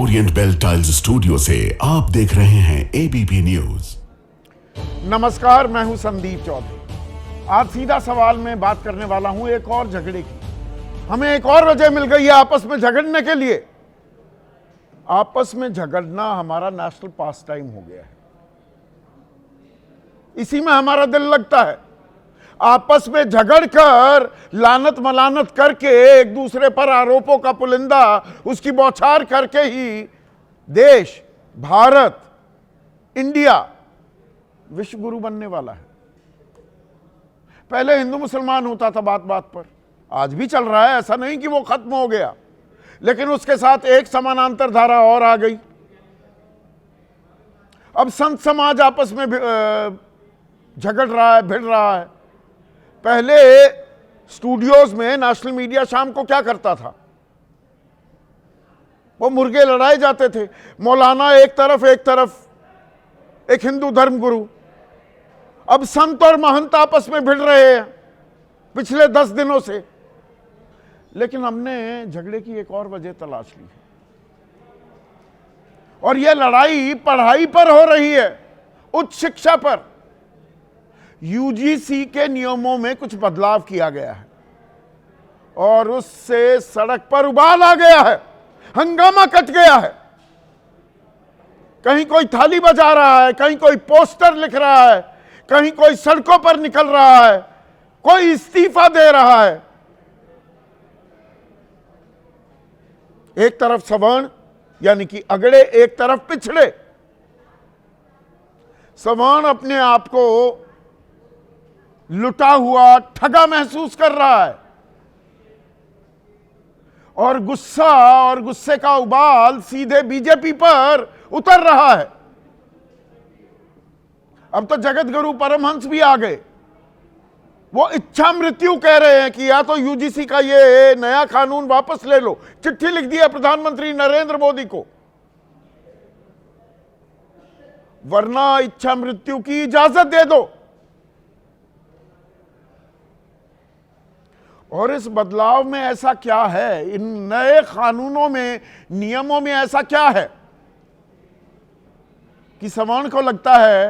Orient bell tiles studio से आप देख रहे हैं एबीपी न्यूज। नमस्कार, मैं हूं संदीप चौधरी। आज सीधा सवाल में बात करने वाला हूं एक और झगड़े की। हमें एक और वजह मिल गई है आपस में झगड़ने के लिए। आपस में झगड़ना हमारा नेशनल पास टाइम हो गया है, इसी में हमारा दिल लगता है। आपस में झगड़कर लानत मलानत करके एक दूसरे पर आरोपों का पुलिंदा उसकी बौछार करके ही देश भारत इंडिया विश्व गुरु बनने वाला है। पहले हिंदू मुसलमान होता था बात बात पर, आज भी चल रहा है, ऐसा नहीं कि वो खत्म हो गया, लेकिन उसके साथ एक समानांतर धारा और आ गई। अब संत समाज आपस में झगड़ रहा है, भिड़ रहा है। पहले स्टूडियोज में नेशनल मीडिया शाम को क्या करता था, वो मुर्गे लड़ाए जाते थे। मौलाना एक तरफ एक हिंदू धर्मगुरु। अब संत और महंत आपस में भिड़ रहे हैं पिछले 10 दिनों से। लेकिन हमने झगड़े की एक और वजह तलाश ली है, और यह लड़ाई पढ़ाई पर हो रही है, उच्च शिक्षा पर। यूजीसी के नियमों में कुछ बदलाव किया गया है और उससे सड़क पर उबाल आ गया है, हंगामा कट गया है। कहीं कोई थाली बजा रहा है, कहीं कोई पोस्टर लिख रहा है, कहीं कोई सड़कों पर निकल रहा है, कोई इस्तीफा दे रहा है। एक तरफ सवर्ण यानी कि अगड़े, एक तरफ पिछड़े। सवर्ण अपने आप को लुटा हुआ, ठगा महसूस कर रहा है, और गुस्सा और गुस्से का उबाल सीधे बीजेपी पर उतर रहा है। अब तो जगत गुरु परमहंस भी आ गए। वो इच्छा मृत्यु कह रहे हैं कि या तो यूजीसी का ये नया कानून वापस ले लो। चिट्ठी लिख दी है प्रधानमंत्री नरेंद्र मोदी को, वरना इच्छा मृत्यु की इजाजत दे दो। और इस बदलाव में ऐसा क्या है, इन नए कानूनों में, नियमों में ऐसा क्या है कि सवर्ण को लगता है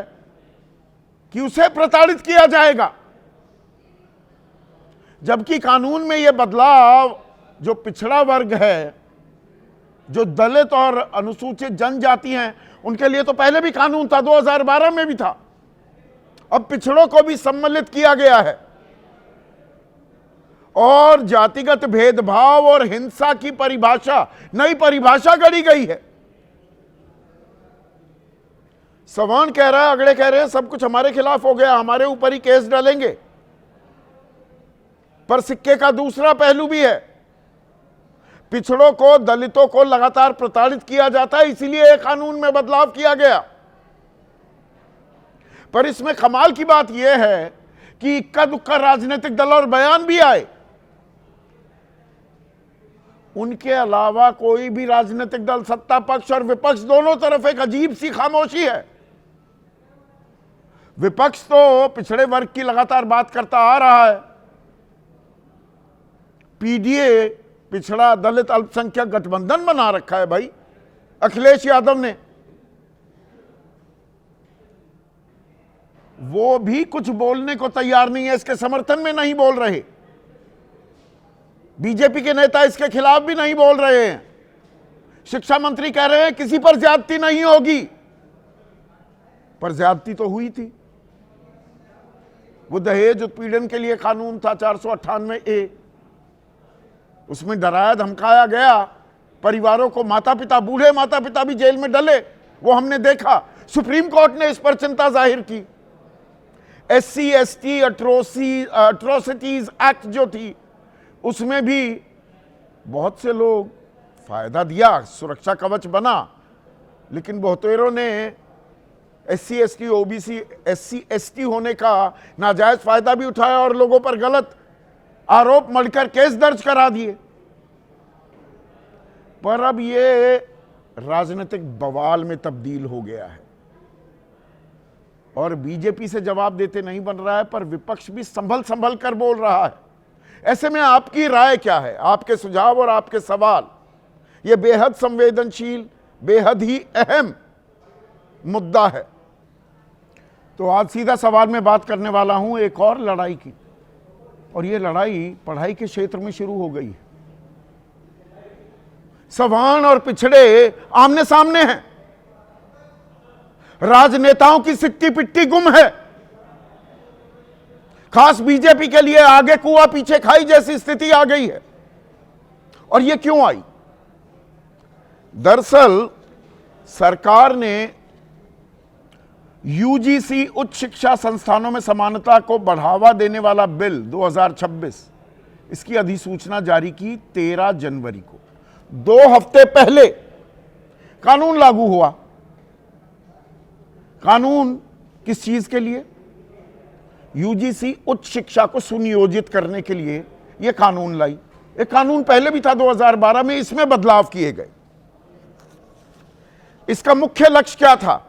कि उसे प्रताड़ित किया जाएगा, जबकि कानून में यह बदलाव जो पिछड़ा वर्ग है, जो दलित और अनुसूचित जनजाति हैं, उनके लिए तो पहले भी कानून था, 2012 में भी था। अब पिछड़ों को भी सम्मिलित किया गया है, और जातिगत भेदभाव और हिंसा की परिभाषा, नई परिभाषा गढ़ी गई है। सवर्ण कह रहा है, अगले कह रहे हैं सब कुछ हमारे खिलाफ हो गया, हमारे ऊपर ही केस डालेंगे। पर सिक्के का दूसरा पहलू भी है। पिछड़ों को, दलितों को लगातार प्रताड़ित किया जाता है, इसीलिए एक कानून में बदलाव किया गया। पर इसमें कमाल की बात यह है कि इक्का दुक्का राजनीतिक दल और बयान भी आए, उनके अलावा कोई भी राजनीतिक दल, सत्ता पक्ष और विपक्ष दोनों तरफ एक अजीब सी खामोशी है। विपक्ष तो पिछड़े वर्ग की लगातार बात करता आ रहा है। पीडीए, पिछड़ा दलित अल्पसंख्यक गठबंधन बना रखा है भाई अखिलेश यादव ने। वो भी कुछ बोलने को तैयार नहीं है, इसके समर्थन में नहीं बोल रहे। बीजेपी के नेता इसके खिलाफ भी नहीं बोल रहे हैं। शिक्षा मंत्री कह रहे हैं किसी पर ज्यादती नहीं होगी, पर ज्यादती तो हुई थी। वो दहेज उत्पीड़न के लिए कानून था 498A, उसमें डराया धमकाया गया परिवारों को। माता पिता, बूढ़े माता पिता भी जेल में डले, वो हमने देखा। सुप्रीम कोर्ट ने इस पर चिंता जाहिर की। SC ST अट्रोसिटीज एक्ट जो थी, उसमें भी बहुत से लोग फायदा दिया, सुरक्षा कवच बना, लेकिन बहुतेरों ने SC ST OBC SC ST होने का नाजायज फायदा भी उठाया और लोगों पर गलत आरोप मढ़कर केस दर्ज करा दिए। पर अब ये राजनीतिक बवाल में तब्दील हो गया है और बीजेपी से जवाब देते नहीं बन रहा है, पर विपक्ष भी संभल संभल कर बोल रहा है। ऐसे में आपकी राय क्या है, आपके सुझाव और आपके सवाल? ये बेहद संवेदनशील बेहद ही अहम मुद्दा है। तो आज सीधा सवाल में बात करने वाला हूं एक और लड़ाई की, और यह लड़ाई पढ़ाई के क्षेत्र में शुरू हो गई है। सवर्ण और पिछड़े आमने सामने हैं, राजनेताओं की सिक्की पिट्टी गुम है। खास बीजेपी के लिए आगे कुआं पीछे खाई जैसी स्थिति आ गई है। और यह क्यों आई? दरअसल सरकार ने यूजीसी उच्च शिक्षा संस्थानों में समानता को बढ़ावा देने वाला बिल 2026 इसकी अधिसूचना जारी की 13 जनवरी को। 2 हफ्ते पहले कानून लागू हुआ। कानून किस चीज के लिए? यूजीसी उच्च शिक्षा को सुनियोजित करने के लिए यह कानून लाई। एक कानून पहले भी था 2012 में, इसमें बदलाव किए गए। इसका मुख्य लक्ष्य क्या था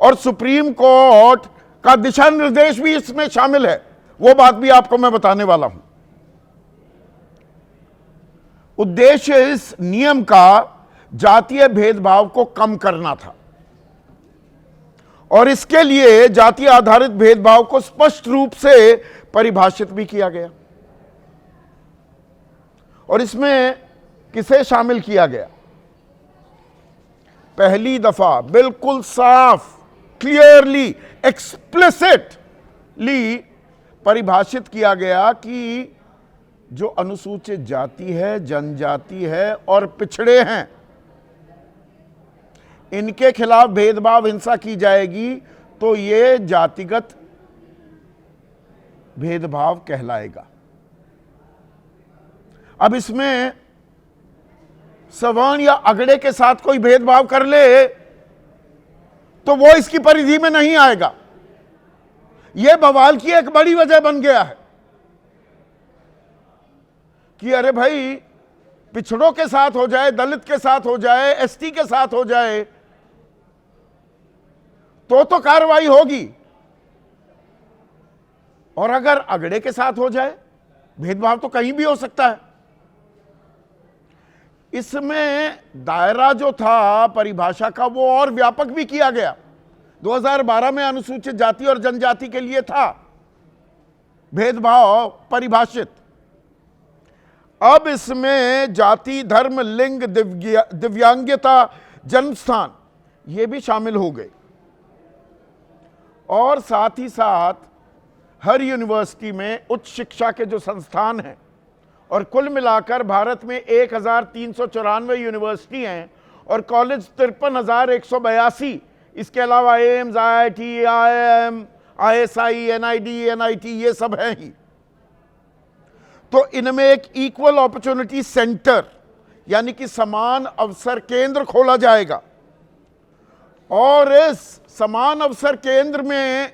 और सुप्रीम कोर्ट का दिशा निर्देश भी इसमें शामिल है, वो बात भी आपको मैं बताने वाला हूं। उद्देश्य इस नियम का जातीय भेदभाव को कम करना था, और इसके लिए जाति आधारित भेदभाव को स्पष्ट रूप से परिभाषित भी किया गया। और इसमें किसे शामिल किया गया? पहली दफा बिल्कुल साफ, क्लियरली, एक्सप्लिसिटली परिभाषित किया गया कि जो अनुसूचित जाति है, जनजाति है और पिछड़े हैं, इनके खिलाफ भेदभाव हिंसा की जाएगी तो यह जातिगत भेदभाव कहलाएगा। अब इसमें सवर्ण या अगड़े के साथ कोई भेदभाव कर ले तो वो इसकी परिधि में नहीं आएगा। यह बवाल की एक बड़ी वजह बन गया है कि अरे भाई, पिछड़ों के साथ हो जाए, दलित के साथ हो जाए, एसटी के साथ हो जाए तो कार्रवाई होगी, और अगर अगड़े के साथ हो जाए, भेदभाव तो कहीं भी हो सकता है। इसमें दायरा जो था परिभाषा का वो और व्यापक भी किया गया। 2012 में अनुसूचित जाति और जनजाति के लिए था भेदभाव परिभाषित। अब इसमें जाति, धर्म, लिंग, दिव्यांगता, जन्म स्थान ये भी शामिल हो गए। और साथ ही साथ हर यूनिवर्सिटी में उच्च शिक्षा के जो संस्थान हैं, और कुल मिलाकर भारत में 1394 यूनिवर्सिटी हैं और कॉलेज 53,182, इसके अलावा AIIMS, IIT, IIM, ISI, NID, NIT ये सब हैं ही। तो इनमें एक इक्वल अपॉर्चुनिटी सेंटर यानी कि समान अवसर केंद्र खोला जाएगा, और इस समान अवसर केंद्र में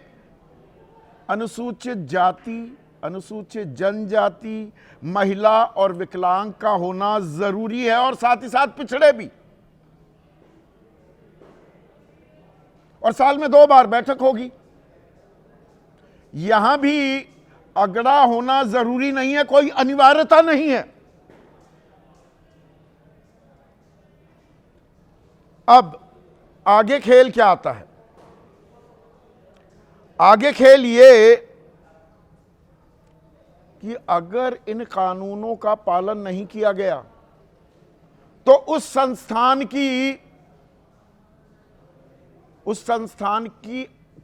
अनुसूचित जाति, अनुसूचित जनजाति, महिला और विकलांग का होना जरूरी है, और साथ ही साथ पिछड़े भी। और साल में 2 बार बैठक होगी। यहां भी अगड़ा होना जरूरी नहीं है, कोई अनिवार्यता नहीं है। अब आगे खेल क्या आता है? आगे खेल ये कि अगर इन कानूनों का पालन नहीं किया गया तो उस संस्थान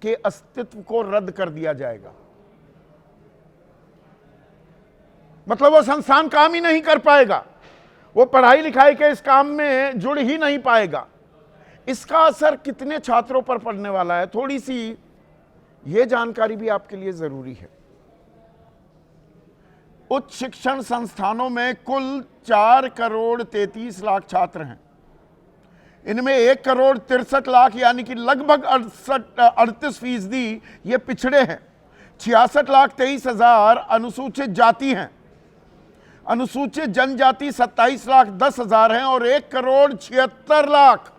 के अस्तित्व को रद्द कर दिया जाएगा। मतलब वो संस्थान काम ही नहीं कर पाएगा, वो पढ़ाई लिखाई के इस काम में जुड़ ही नहीं पाएगा। इसका असर कितने छात्रों पर पड़ने वाला है, थोड़ी सी ये जानकारी भी आपके लिए जरूरी है। उच्च शिक्षण संस्थानों में कुल 4,33,00,000 छात्र हैं। इनमें 1,63,00,000 यानी कि लगभग 38% ये पिछड़े हैं। 66,23,000 अनुसूचित जाति हैं। अनुसूचित जनजाति 27,10,000 हैं, और 1,76,00,000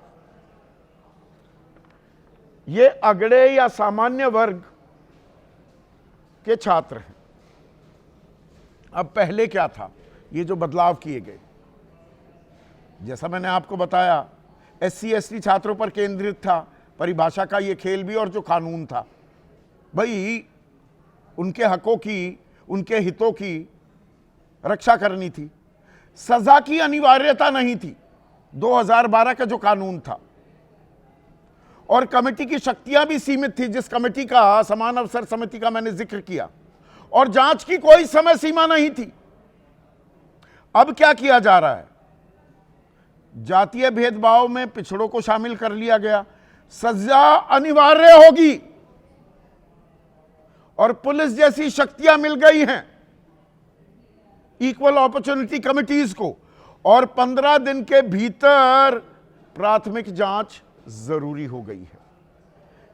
ये अगड़े या सामान्य वर्ग के छात्र हैं। अब पहले क्या था? ये जो बदलाव किए गए, जैसा मैंने आपको बताया SC ST छात्रों पर केंद्रित था, परिभाषा का ये खेल भी, और जो कानून था भाई उनके हकों की, उनके हितों की रक्षा करनी थी। सजा की अनिवार्यता नहीं थी 2012 का जो कानून था, और कमेटी की शक्तियां भी सीमित थी, जिस कमेटी का, समान अवसर समिति का मैंने जिक्र किया, और जांच की कोई समय सीमा नहीं थी। अब क्या किया जा रहा है? जातीय भेदभाव में पिछड़ों को शामिल कर लिया गया, सजा अनिवार्य होगी, और पुलिस जैसी शक्तियां मिल गई हैं इक्वल अपॉर्चुनिटी कमिटीज को, और 15 दिन के भीतर प्राथमिक जांच जरूरी हो गई है।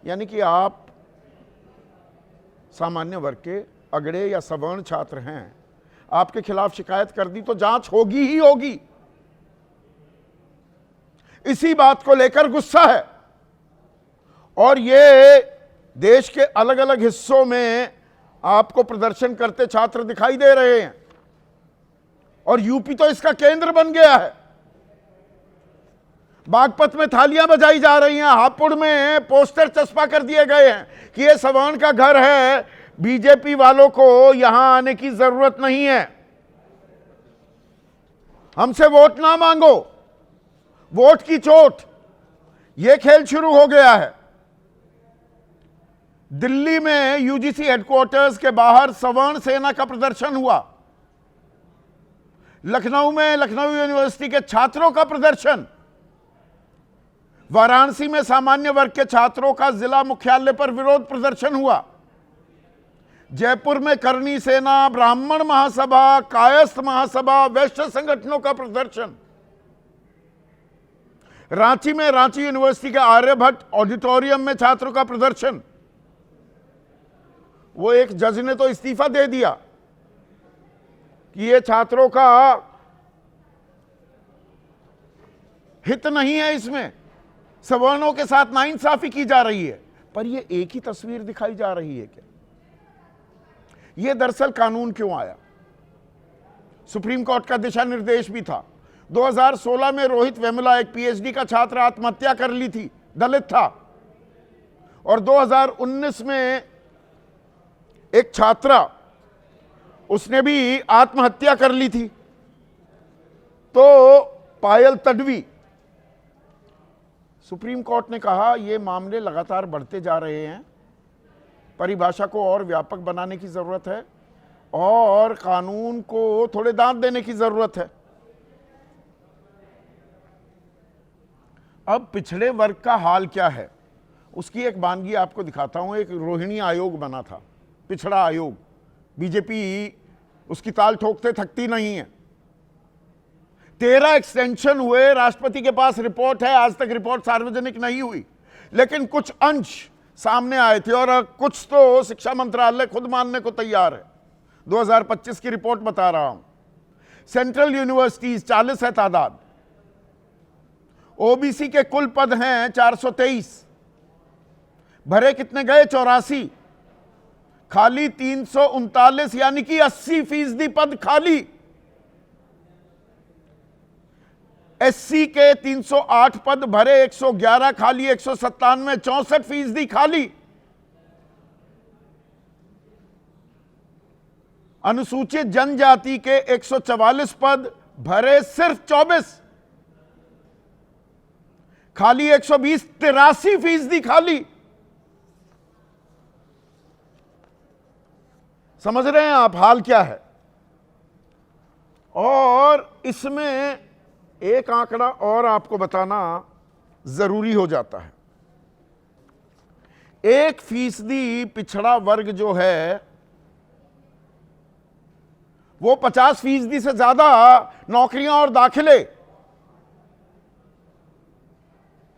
यानी कि आप सामान्य वर्ग के अगड़े या सवर्ण छात्र हैं, आपके खिलाफ शिकायत कर दी तो जांच होगी ही होगी। इसी बात को लेकर गुस्सा है, और ये देश के अलग अलग हिस्सों में आपको प्रदर्शन करते छात्र दिखाई दे रहे हैं, और यूपी तो इसका केंद्र बन गया है। बागपत में थालियां बजाई जा रही हैं, हापुड़ में पोस्टर चस्पा कर दिए गए हैं कि ये सवर्ण का घर है, बीजेपी वालों को यहां आने की जरूरत नहीं है, हमसे वोट ना मांगो, वोट की चोट। यह खेल शुरू हो गया है। दिल्ली में यूजीसी हेडक्वार्टर्स के बाहर सवर्ण सेना का प्रदर्शन हुआ, लखनऊ में लखनऊ यूनिवर्सिटी के छात्रों का प्रदर्शन, वाराणसी में सामान्य वर्ग के छात्रों का जिला मुख्यालय पर विरोध प्रदर्शन हुआ, जयपुर में करणी सेना, ब्राह्मण महासभा, कायस्थ महासभा, वैश्य संगठनों का प्रदर्शन, रांची में रांची यूनिवर्सिटी के आर्यभट्ट ऑडिटोरियम में छात्रों का प्रदर्शन। वो एक जज ने तो इस्तीफा दे दिया कि ये छात्रों का हित नहीं है, इसमें सवर्णों के साथ नाइंसाफी की जा रही है। पर ये एक ही तस्वीर दिखाई जा रही है क्या? ये दरअसल कानून क्यों आया? सुप्रीम कोर्ट का दिशा निर्देश भी था। 2016 में रोहित वेमुला, एक पीएचडी का छात्र, आत्महत्या कर ली थी, दलित था, और 2019 में एक छात्रा, उसने भी आत्महत्या कर ली थी। तो पायल तडवी, सुप्रीम कोर्ट ने कहा ये मामले लगातार बढ़ते जा रहे हैं, परिभाषा को और व्यापक बनाने की जरूरत है, और कानून को थोड़े दांत देने की जरूरत है। अब पिछड़े वर्ग का हाल क्या है, उसकी एक वानगी आपको दिखाता हूं। एक रोहिणी आयोग बना था, पिछड़ा आयोग। बीजेपी उसकी ताल ठोकते थकती नहीं है। 13 एक्सटेंशन हुए, राष्ट्रपति के पास रिपोर्ट है, आज तक रिपोर्ट सार्वजनिक नहीं हुई, लेकिन कुछ अंश सामने आए थे, और कुछ तो शिक्षा मंत्रालय खुद मानने को तैयार है। 2025 की रिपोर्ट बता रहा हूं। सेंट्रल यूनिवर्सिटीज 40 है तादाद, ओबीसी के कुल पद हैं 423, भरे कितने गए? 84, खाली 339, यानी कि 80% पद खाली। एससी के 308 पद भरे, 111 खाली, 197, 64% खाली। अनुसूचित जनजाति के 144 पद भरे, सिर्फ 24 खाली, 120, 83% खाली। समझ रहे हैं आप हाल क्या है? और इसमें एक आंकड़ा और आपको बताना जरूरी हो जाता है। 1% पिछड़ा वर्ग जो है वो 50% से ज्यादा नौकरियां और दाखिले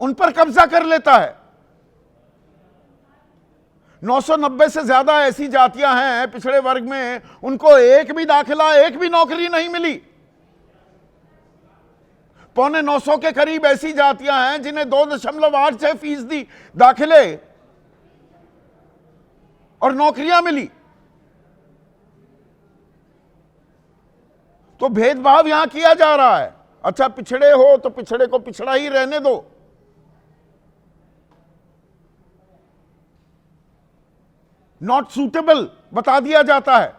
उन पर कब्जा कर लेता है। 990 से ज्यादा ऐसी जातियां हैं पिछड़े वर्ग में, उनको एक भी दाखिला, एक भी नौकरी नहीं मिली। 950 के करीब ऐसी जातियां हैं जिन्हें 2.86% दाखिले और नौकरियां मिली। तो भेदभाव यहां किया जा रहा है। अच्छा, पिछड़े हो तो पिछड़े को पिछड़ा ही रहने दो, नॉट सूटेबल बता दिया जाता है,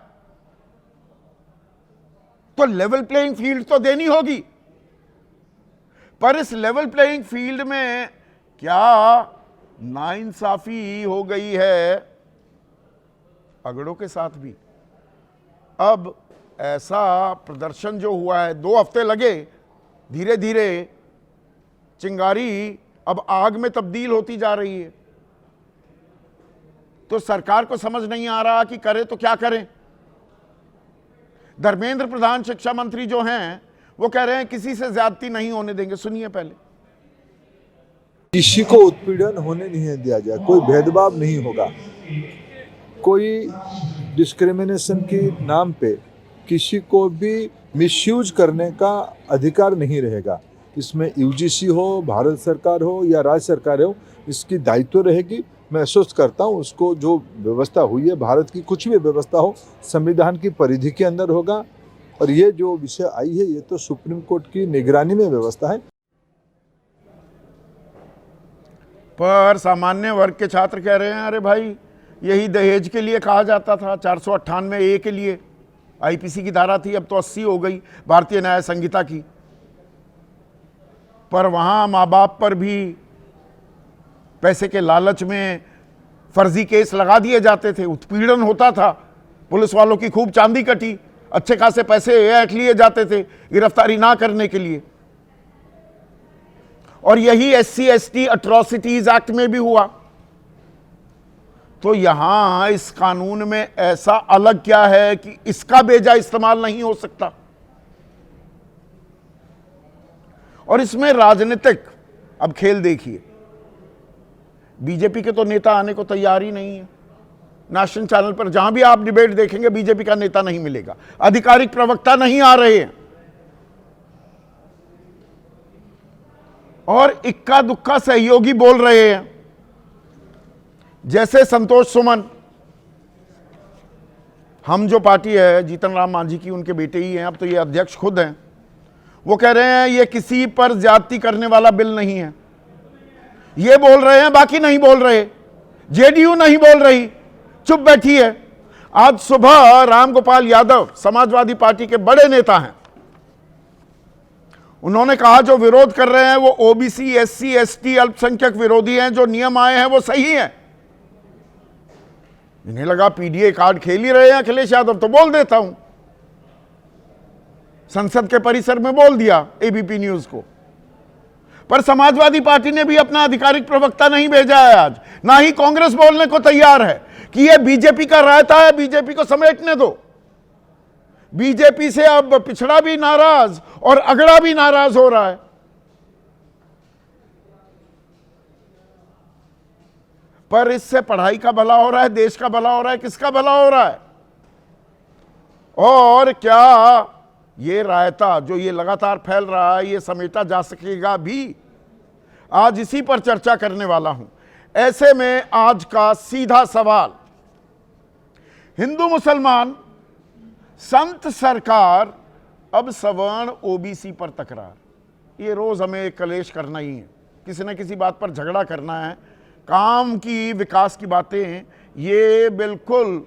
तो लेवल प्लेइंग फील्ड तो देनी होगी। पर इस लेवल प्लेइंग फील्ड में क्या नाइंसाफी हो गई है अगड़ों के साथ भी। अब ऐसा प्रदर्शन जो हुआ है, 2 हफ्ते लगे, धीरे धीरे चिंगारी अब आग में तब्दील होती जा रही है। तो सरकार को समझ नहीं आ रहा कि करे तो क्या करें। धर्मेंद्र प्रधान शिक्षा मंत्री जो हैं वो कह रहे हैं किसी से ज्यादती नहीं होने देंगे। सुनिए पहले। किसी को उत्पीड़न होने नहीं दिया जाए, कोई भेदभाव नहीं होगा, कोई डिस्क्रिमिनेशन के नाम पे किसी को भी मिसयूज करने का अधिकार नहीं रहेगा। इसमें यूजीसी हो, भारत सरकार हो या राज्य सरकार हो, इसकी दायित्व रहेगी। मैं महसूस करता हूँ उसको जो व्यवस्था हुई है, भारत की कुछ भी व्यवस्था हो संविधान की परिधि के अंदर होगा। और ये जो विषय आई है ये तो सुप्रीम कोर्ट की निगरानी में व्यवस्था है। पर सामान्य वर्ग के छात्र कह रहे हैं अरे भाई यही दहेज के लिए कहा जाता था, 498A के लिए आईपीसी की धारा थी, अब तो 80 हो गई भारतीय न्याय संहिता की। पर वहां माँ बाप पर भी पैसे के लालच में फर्जी केस लगा दिए जाते थे, उत्पीड़न होता था, पुलिस वालों की खूब चांदी कटी, अच्छे खासे पैसे ऐंठ लिए जाते थे गिरफ्तारी ना करने के लिए। और यही SC/ST अट्रॉसिटीज एक्ट में भी हुआ। तो यहां इस कानून में ऐसा अलग क्या है कि इसका बेजा इस्तेमाल नहीं हो सकता। और इसमें राजनीतिक अब खेल देखिए, बीजेपी के तो नेता आने को तैयार ही नहीं है। नेशनल चैनल पर जहां भी आप डिबेट देखेंगे बीजेपी का नेता नहीं मिलेगा, आधिकारिक प्रवक्ता नहीं आ रहे हैं, और इक्का दुक्का सहयोगी बोल रहे हैं। जैसे संतोष सुमन, हम जो पार्टी है जीतन राम मांझी की, उनके बेटे ही हैं, अब तो ये अध्यक्ष खुद हैं, वो कह रहे हैं ये किसी पर ज्यादती करने वाला बिल नहीं है। ये बोल रहे हैं, बाकी नहीं बोल रहे। जेडीयू नहीं बोल रही, चुप बैठी है। आज सुबह रामगोपाल यादव समाजवादी पार्टी के बड़े नेता हैं, उन्होंने कहा जो विरोध कर रहे हैं वो ओबीसी, SC, ST अल्पसंख्यक विरोधी हैं, जो नियम आए हैं वो सही हैं। इन्हें लगा पीडीए कार्ड खेल ही रहे हैं अखिलेश यादव, तो बोल देता हूं। संसद के परिसर में बोल दिया एबीपी न्यूज को। पर समाजवादी पार्टी ने भी अपना आधिकारिक प्रवक्ता नहीं भेजा है आज, ना ही कांग्रेस बोलने को तैयार है कि यह बीजेपी का रायता है, बीजेपी को समेटने दो। बीजेपी से अब पिछड़ा भी नाराज और अगड़ा भी नाराज हो रहा है। पर इससे पढ़ाई का भला हो रहा है, देश का भला हो रहा है, किसका भला हो रहा है? और क्या ये रायता जो ये लगातार फैल रहा है ये समेटा जा सकेगा भी? आज इसी पर चर्चा करने वाला हूं। ऐसे में आज का सीधा सवाल, हिंदू मुसलमान, संत सरकार, अब सवर्ण ओबीसी पर तकरार। ये रोज हमें कलेश करना ही है, किसी न किसी बात पर झगड़ा करना है। काम की, विकास की बातें ये बिल्कुल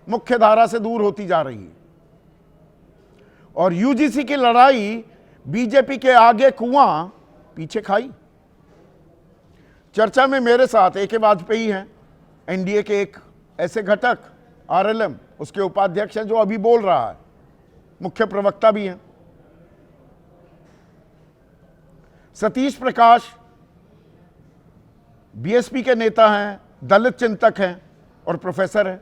मुख्य धारा से दूर होती जा रही है। और यूजीसी की लड़ाई बीजेपी के आगे कुआं पीछे खाई। चर्चा में मेरे साथ AK वाजपेयी हैं, एनडीए के एक ऐसे घटक, RLM उसके उपाध्यक्ष हैं, जो अभी बोल रहा है, मुख्य प्रवक्ता भी हैं। सतीश प्रकाश बीएसपी के नेता हैं, दलित चिंतक हैं और प्रोफेसर हैं।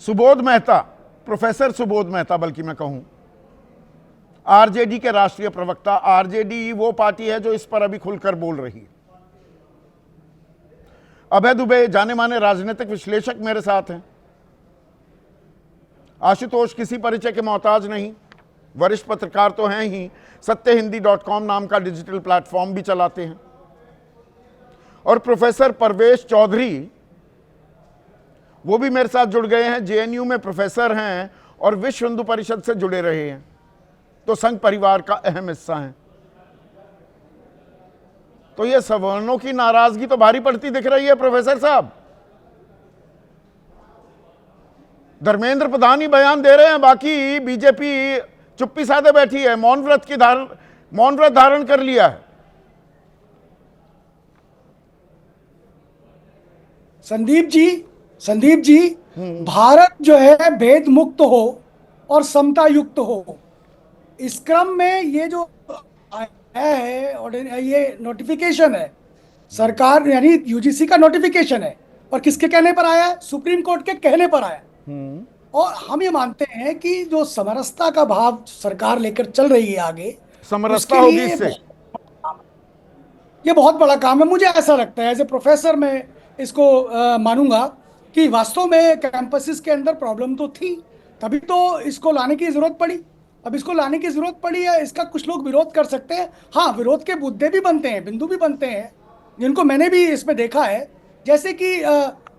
सुबोध मेहता, प्रोफेसर सुबोध मेहता बल्कि मैं कहूं, आरजेडी के राष्ट्रीय प्रवक्ता। आरजेडी वो पार्टी है जो इस पर अभी खुलकर बोल रही है। अभय दुबे, जाने माने राजनीतिक विश्लेषक मेरे साथ हैं। आशुतोष किसी परिचय के मोहताज नहीं, वरिष्ठ पत्रकार तो हैं ही, सत्यहिंदी.com नाम का डिजिटल प्लेटफॉर्म भी चलाते हैं। और प्रोफेसर परवेश चौधरी, वो भी मेरे साथ जुड़ गए हैं, जेएनयू में प्रोफेसर हैं और विश्व हिंदू परिषद से जुड़े रहे हैं, तो संघ परिवार का अहम हिस्सा हैं। तो ये सवर्णों की नाराजगी तो भारी पड़ती दिख रही है प्रोफेसर साहब। धर्मेंद्र प्रधान ही बयान दे रहे हैं, बाकी बीजेपी चुप्पी साधे बैठी है, मौन व्रत धारण कर लिया है। संदीप जी भारत जो है भेद मुक्त हो और समता युक्त हो, इस क्रम में ये जो आया है और ये नोटिफिकेशन है सरकार यानी यूजीसी का नोटिफिकेशन है, और किसके कहने पर आया है? सुप्रीम कोर्ट के कहने पर आया। और हम ये मानते हैं कि जो समरसता का भाव सरकार लेकर चल रही है आगे, समरसता उसके होगी लिए इससे। ये बहुत बड़ा काम है। मुझे ऐसा लगता है एज ए प्रोफेसर मैं इसको मानूंगा कि वास्तव में कैंपसेस के अंदर प्रॉब्लम तो थी, तभी तो इसको लाने की जरूरत पड़ी। अब इसको लाने की जरूरत पड़ी है, इसका कुछ लोग विरोध कर सकते हैं। हाँ, विरोध के मुद्दे भी बनते हैं, बिंदु भी बनते हैं, जिनको मैंने भी इसमें देखा है। जैसे कि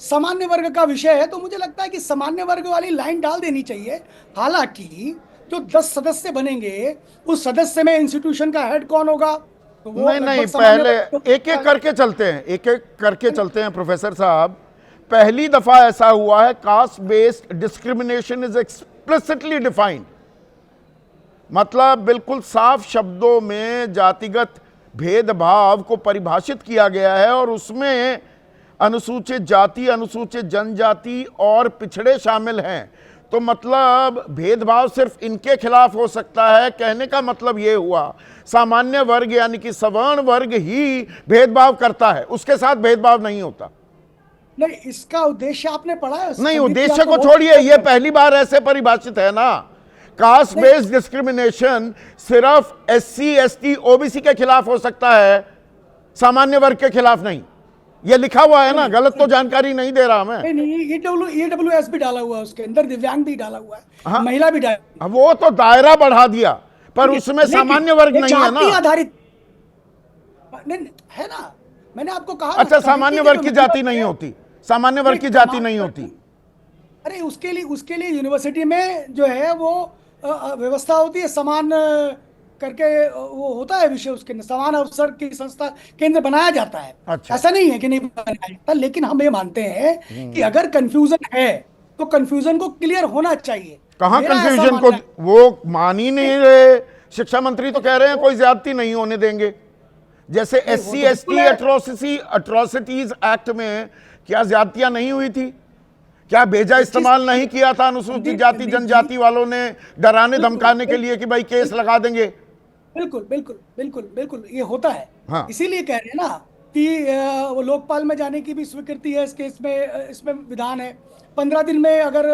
सामान्य वर्ग का विषय है, तो मुझे लगता है कि सामान्य वर्ग वाली लाइन डाल देनी चाहिए। हालांकि जो 10 सदस्य बनेंगे, उस सदस्य में इंस्टीट्यूशन का हेड कौन होगा, तो वो नहीं, पहले एक एक करके चलते हैं प्रोफेसर साहब। पहली दफा ऐसा हुआ है caste based discrimination is explicitly defined, मतलब बिल्कुल साफ शब्दों में जातिगत भेदभाव को परिभाषित किया गया है, और उसमें अनुसूचित जाति, अनुसूचित जनजाति और पिछड़े शामिल हैं। तो मतलब भेदभाव सिर्फ इनके खिलाफ हो सकता है, कहने का मतलब ये हुआ सामान्य वर्ग यानी कि सवर्ण वर्ग ही भेदभाव करता है, उसके साथ भेदभाव नहीं होता। नहीं, इसका उद्देश्य आपने पढ़ा है? नहीं, उद्देश्य को छोड़िए, ये पहली बार ऐसे परिभाषित है ना। कास्ट बेस्ड डिस्क्रिमिनेशन सिर्फ SC ST OBC के खिलाफ हो सकता है, सामान्य वर्ग के खिलाफ नहीं। ये लिखा हुआ है ना, गलत तो जानकारी नहीं दे रहा मैं। नहीं, EWS भी डाला हुआ है, उसके अंदर दिव्यांग भी डाला हुआ है। हाँ, महिला भी डाला। वो तो दायरा बढ़ा दिया, पर उसमें सामान्य वर्ग नहीं है ना। आधारित है ना, मैंने आपको कहा। अच्छा, सामान्य वर्ग की जाति नहीं होती, सामान्य वर्ग की जाति नहीं होती। अरे उसके लिए यूनिवर्सिटी में जो है वो व्यवस्था होती है, समान करके वो होता है विषय, उसके समान अवसर की संस्था केंद्र बनाया जाता है। अच्छा। ऐसा नहीं है कि नहीं बनाया जाता, लेकिन हम ये मानते हैं कि अगर कंफ्यूजन है तो कंफ्यूजन को क्लियर होना चाहिए। कहाँ कंफ्यूजन को वो मान ही नहीं रहे। शिक्षा मंत्री तो कह रहे हैं कोई ज्यादती नहीं होने देंगे। जैसे SC ST अट्रॉसिटीज एक्ट में क्या ज्यादतियां नहीं हुई थी? क्या भेजा इस्तेमाल नहीं किया था अनुसूचित जाति जनजाति वालों ने डराने धमकाने के लिए कि भाई केस लगा देंगे? बिल्कुल बिल्कुल बिल्कुल बिल्कुल, ये होता है। हाँ। इसीलिए कह रहे हैं ना कि वो लोकपाल में जाने की भी स्वीकृति है इस केस में, इसमें विधान है 15 दिन में अगर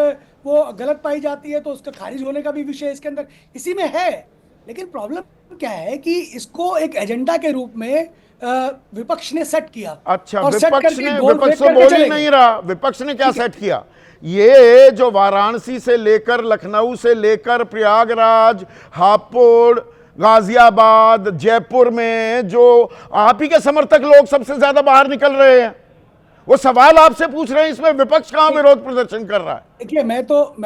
वो गलत पाई जाती है तो उसका खारिज होने का भी विषय इसके अंदर इसी में है। लेकिन प्रॉब्लम क्या है कि इसको एक एजेंडा के रूप में विपक्ष ने सेट किया। अच्छा, और विपक्ष तो बोल ही नहीं रहा। विपक्ष ने क्या सेट किया? ये जो वाराणसी से लेकर लखनऊ से लेकर प्रयागराज, हापुड़, गाजियाबाद, जयपुर में जो आप ही के समर्थक लोग सबसे ज्यादा बाहर निकल रहे हैं, वो सवाल आपसे पूछ रहे हैं, इसमें विपक्ष कहां विरोध प्रदर्शन कर रहा है? देखिए, मैं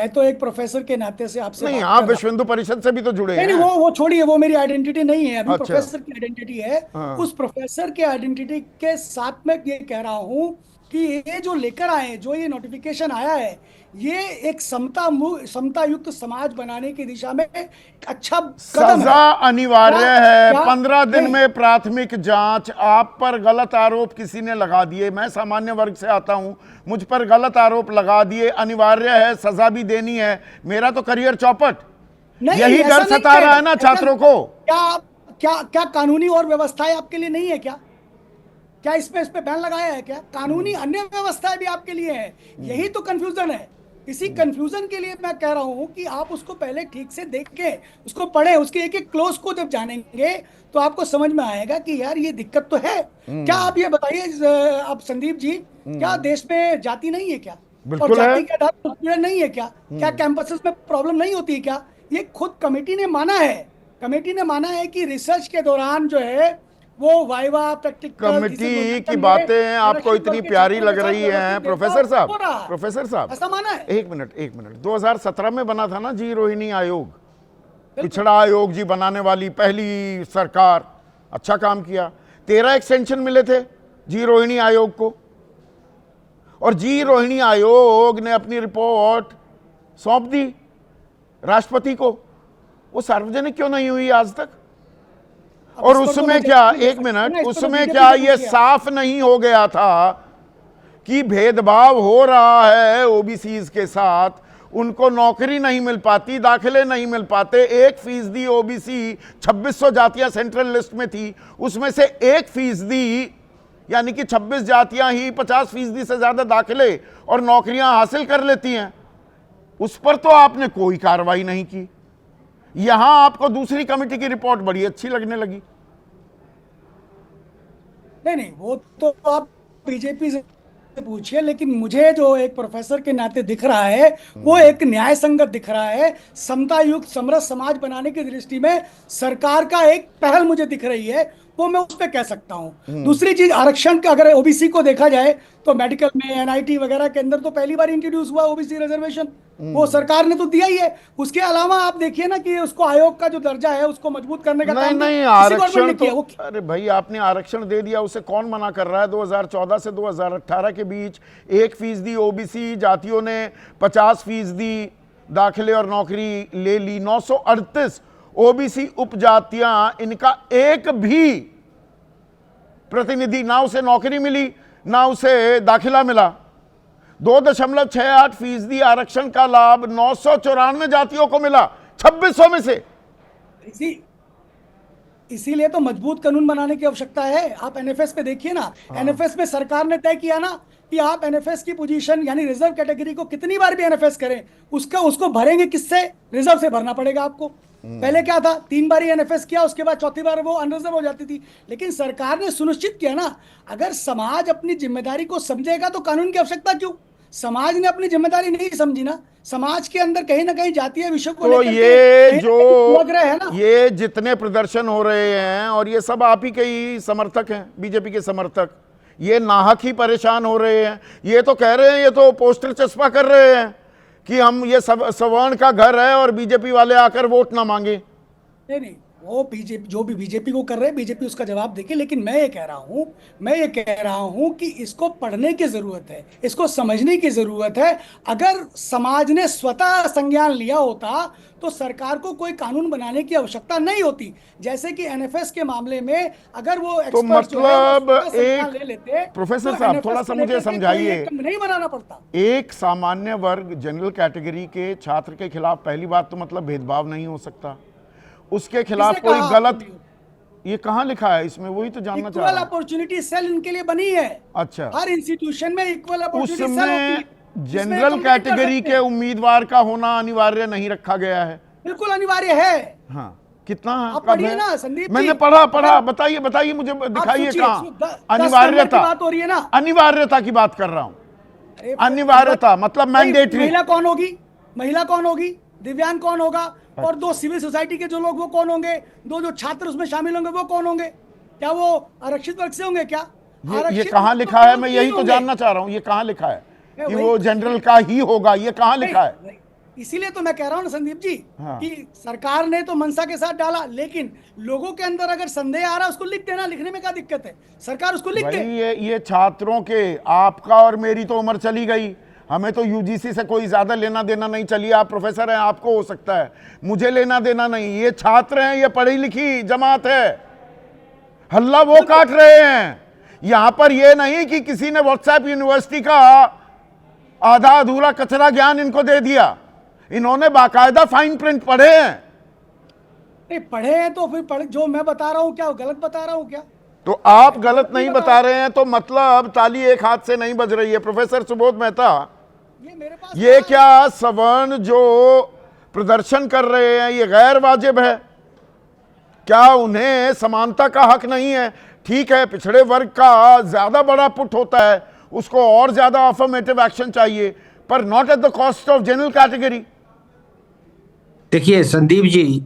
तो एक प्रोफेसर के नाते से आपसे नहीं, आप विश्व हिंदू परिषद से भी तो जुड़े हैं। नहीं, वो छोड़िए, वो मेरी आइडेंटिटी नहीं है अभी। अच्छा। प्रोफेसर की आइडेंटिटी है। हाँ। उस प्रोफेसर के आइडेंटिटी के साथ में ये कह रहा हूं कि ये जो लेकर आए, जो ये नोटिफिकेशन आया है, ये एक समता युक्त समाज बनाने की दिशा में एक अच्छा कदम सजा है। अनिवार्य है। 15 दिन नहीं। में प्राथमिक जांच। आप पर गलत आरोप किसी ने लगा दिए, मैं सामान्य वर्ग से आता हूं, मुझ पर गलत आरोप लगा दिए, अनिवार्य है, सजा भी देनी है। मेरा तो करियर चौपट। यही ऐसा डर नहीं सता रहा है ना छात्रों को। क्या कानूनी और व्यवस्थाएं आपके लिए नहीं है क्या? क्या इस पे बैन लगाया है क्या? कानूनी अन्य व्यवस्थाएं भी आपके लिए है। यही तो कंफ्यूजन है। इसी कंफ्यूजन के लिए मैं कह रहा हूं कि आप उसको पहले ठीक से देखें, उसको पढ़ें, उसके एक एक क्लोज को जब जानेंगे तो आपको समझ में आएगा कि यार ये दिक्कत तो है। क्या आप ये बताइए आप संदीप जी, क्या देश में जाति नहीं है क्या? बिल्कुल और जाति है। के आधार पर उत्पीड़न नहीं है क्या? क्या कैंपसेस में प्रॉब्लम नहीं होती है क्या? ये खुद कमेटी ने माना है। कमेटी ने माना है कि रिसर्च के दौरान जो है वो वाइवा प्रैक्टिकल कमेटी की बातें आपको इतनी प्यारी लग रही हैं प्रोफेसर साहब, ऐसा माना है। एक मिनट 2017 में बना था ना जी रोहिणी आयोग, पिछड़ा आयोग जी बनाने वाली पहली सरकार, अच्छा काम किया। 13 एक्सटेंशन मिले थे जी रोहिणी आयोग को, और जी रोहिणी आयोग ने अपनी रिपोर्ट सौंप दी राष्ट्रपति को। वो सार्वजनिक क्यों नहीं हुई आज तक? और उसमें क्या, एक मिनट, उसमें क्या ये साफ नहीं हो गया था कि भेदभाव हो रहा है ओबीसीज के साथ, उनको नौकरी नहीं मिल पाती, दाखिले नहीं मिल पाते। 1% ओबीसी 2600 जातियां सेंट्रल लिस्ट में थी, उसमें से 1% यानी कि 26 जातियां ही 50% से ज्यादा दाखिले और नौकरियां हासिल कर लेती हैं। उस पर तो आपने कोई कार्रवाई नहीं की। यहां आपको दूसरी कमेटी की रिपोर्ट बड़ी अच्छी लगने लगी। नहीं, वो तो आप बीजेपी से पूछिए, लेकिन मुझे जो एक प्रोफेसर के नाते दिख रहा है वो एक न्याय संगत दिख रहा है। समता युक्त समरस समाज बनाने की दृष्टि में सरकार का एक पहल मुझे दिख रही है, वो मैं उस पर कह सकता हूँ। दूसरी चीज, आरक्षण का अगर ओबीसी को देखा जाए तो मेडिकल में, एनआईटी वगैरह के अंदर तो पहली बार इंट्रोड्यूस हुआ ओबीसी रिजर्वेशन, वो सरकार ने तो दिया ही है। उसके अलावा आप देखिए ना कि उसको आयोग का जो दर्जा है उसको मजबूत करने का काम नहीं, आरक्षण तो, अरे भाई आपने आरक्षण दे दिया, उसे कौन मना कर रहा है? 2014 से 2018 के बीच 1% ओबीसी जातियों ने 50% दाखिले और नौकरी ले ली। 938 ओबीसी उपजातियां, इनका एक भी प्रतिनिधि, ना उसे नौकरी मिली ना उसे दाखिला मिला। 2.68% आरक्षण का लाभ 994 जातियों को मिला 2600 में से। इसीलिए तो मजबूत कानून बनाने की आवश्यकता है। आप एनएफएस पे देखिए ना, एनएफएस में सरकार ने तय किया ना कि आप एनएफएस की पोजीशन यानी रिजर्व कैटेगरी को कितनी बार भी एनएफएस करें, उसको भरेंगे किससे? रिजर्व से भरना पड़ेगा आपको। पहले क्या था, 3 बार ही एनएफएस किया, उसके बाद चौथी बार वो अनरिजर्व हो जाती थी। लेकिन सरकार ने सुनिश्चित किया ना, अगर समाज अपनी जिम्मेदारी को समझेगा तो कानून की आवश्यकता क्यों? समाज ने अपनी जिम्मेदारी नहीं समझी ना, समाज के अंदर कहीं ना कहीं जातीय विषय को तो लेकर ये जो लग रहे हैं ना, ये जितने प्रदर्शन हो रहे हैं, और ये सब आप ही के ही समर्थक हैं, बीजेपी के समर्थक, ये नाहक ही परेशान हो रहे हैं। ये तो कह रहे हैं, ये तो पोस्टर चस्पा कर रहे हैं कि हम ये सवर्ण का घर है और बीजेपी वाले आकर वोट ना मांगे। नहीं, वो बीजेपी जो भी बीजेपी को कर रहे हैं, बीजेपी उसका जवाब देखे। लेकिन मैं ये कह रहा हूं कि इसको पढ़ने की जरूरत है, इसको समझने की जरूरत है। अगर समाज ने स्वतः संज्ञान लिया होता तो सरकार को कोई कानून बनाने की आवश्यकता नहीं होती। जैसे कि एनएफएस के मामले में अगर वो तो मतलब एक ले लेते, प्रोफेसर साहब थोड़ा सा मुझे समझाइए, नहीं बनाना पड़ता। एक सामान्य वर्ग जनरल कैटेगरी के छात्र के खिलाफ पहली बात तो मतलब भेदभाव नहीं हो सकता, उसके खिलाफ कोई गलत, ये कहाँ लिखा है इसमें? वही तो जानना चाह रहा हूं। इक्वल अपॉर्चुनिटी सेल इनके लिए बनी है। अच्छा, हर इंस्टीट्यूशन में इक्वल अपॉर्चुनिटी सेल होती है। उसमें जनरल कैटेगरी के उम्मीदवार का होना अनिवार्य नहीं रखा गया है? बिल्कुल अनिवार्य है। हाँ, कितना है? आप पढ़िए ना संदीप जी। मैंने पढ़ा, बताइए मुझे, दिखाइए कहाँ अनिवार्यता। बात हो रही है ना, अनिवार्यता की बात कर रहा हूं। अनिवार्यता मतलब मैंडेटरी। महिला कौन होगी, दिव्यांग कौन होगा, और 2 सिविल सोसाइटी के जो लोग वो कौन होंगे, 2 जो छात्र उसमें शामिल होंगे वो कौन होंगे? क्या वो आरक्षित वर्ग से होंगे? क्या ये कहाँ लिखा है? मैं यही तो जानना चाह रहा हूँ, ये कहाँ लिखा है कि वो जनरल का ही होगा? ये कहाँ लिखा है? इसीलिए तो मैं कह रहा हूँ ना संदीप जी, हाँ। कि सरकार ने तो मनसा के साथ डाला, लेकिन लोगों के अंदर अगर संदेह आ रहा है उसको लिख देना। लिखने में क्या दिक्कत है? सरकार उसको लिख दे। ये छात्रों के, आपका और मेरी तो उम्र चली गई, हमें तो यूजीसी से कोई ज्यादा लेना देना नहीं। चलिए आप प्रोफेसर हैं, आपको हो सकता है, मुझे लेना देना नहीं। ये छात्र हैं, ये पढ़ी लिखी जमात है, हल्ला वो काट रहे हैं। यहां पर ये नहीं कि किसी ने व्हाट्सएप यूनिवर्सिटी का आधा अधूरा कचरा ज्ञान इनको दे दिया, इन्होंने बाकायदा फाइन प्रिंट पढ़े हैं। नहीं पढ़े हैं तो फिर जो मैं बता रहा हूं क्या गलत बता रहा हूं क्या? तो आप गलत नहीं बता रहे हैं तो मतलब ताली एक हाथ से नहीं बज रही है। प्रोफेसर सुबोध मेहता, ये क्या सवर्ण जो प्रदर्शन कर रहे हैं ये गैर वाजिब है? क्या उन्हें समानता का हक नहीं है? ठीक है, पिछड़े वर्ग का ज्यादा बड़ा पुट होता है, उसको और ज्यादा अफर्मेटिव एक्शन चाहिए, पर not at the cost of general category. देखिए संदीप जी,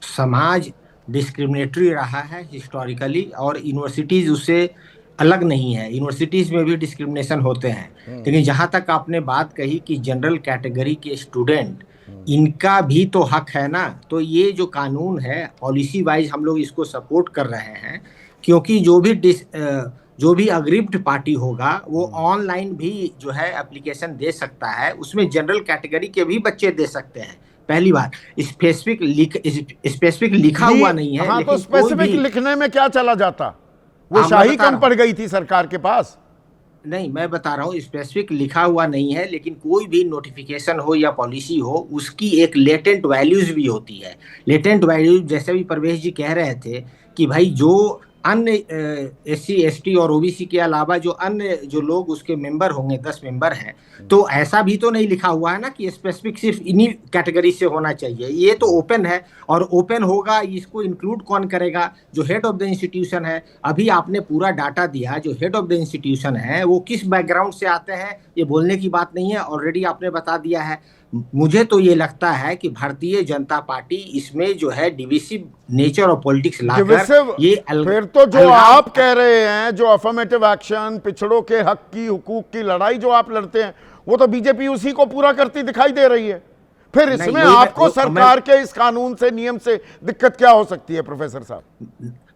समाज डिस्क्रिमिनेटरी रहा है हिस्टोरिकली, और यूनिवर्सिटीज उससे अलग नहीं है। यूनिवर्सिटीज में भी डिस्क्रिमिनेशन होते हैं। लेकिन जहाँ तक आपने बात कही कि जनरल कैटेगरी के स्टूडेंट, इनका भी तो हक है ना। तो ये जो कानून है, पॉलिसी वाइज हम लोग इसको सपोर्ट कर रहे हैं, क्योंकि जो भी अग्रिप्ट पार्टी होगा वो ऑनलाइन भी जो है एप्लीकेशन दे सकता है, उसमें जनरल कैटेगरी के भी बच्चे दे सकते हैं। पहली बात, स्पेसिफिक लिखा हुआ नहीं है। हाँ, तो लेकिन कोई स्पेसिफिक भी, लिखने में क्या चला जाता, वो हाँ, शाही मैं बता कम रहा पड़ गई थी सरकार के पास। नहीं, मैं बता रहा हूँ स्पेसिफिक लिखा हुआ नहीं है, लेकिन कोई भी नोटिफिकेशन हो या पॉलिसी हो उसकी एक लेटेंट वैल्यूज भी होती है। लेटेंट वैल्यूज जैसे भी परवेश जी कह रहे थे कि भाई जो अन्य SC ST और OBC के अलावा जो अन्य जो लोग उसके मेंबर होंगे, 10 मेंबर हैं, तो ऐसा भी तो नहीं लिखा हुआ है ना कि स्पेसिफिक सिर्फ इन्हीं कैटेगरी से होना चाहिए। ये तो ओपन है, और ओपन होगा, इसको इंक्लूड कौन करेगा? जो हेड ऑफ द इंस्टीट्यूशन है। अभी आपने पूरा डाटा दिया, जो हेड ऑफ द इंस्टीट्यूशन है वो किस बैकग्राउंड से आते हैं ये बोलने की बात नहीं है, ऑलरेडी आपने बता दिया है। मुझे तो ये लगता है कि भारतीय जनता पार्टी इसमें जो है डिविसिव नेचर ऑफ पॉलिटिक्स लाकर ये फिर तो जो आप कह रहे हैं, जो अफर्मेटिव एक्शन, पिछड़ों के हक की, हुकूक की लड़ाई जो आप लड़ते हैं, वो तो बीजेपी उसी को पूरा करती दिखाई दे रही है। फिर इसमें आपको सरकार के इस कानून से, नियम से दिक्कत क्या हो सकती है प्रोफेसर साहब?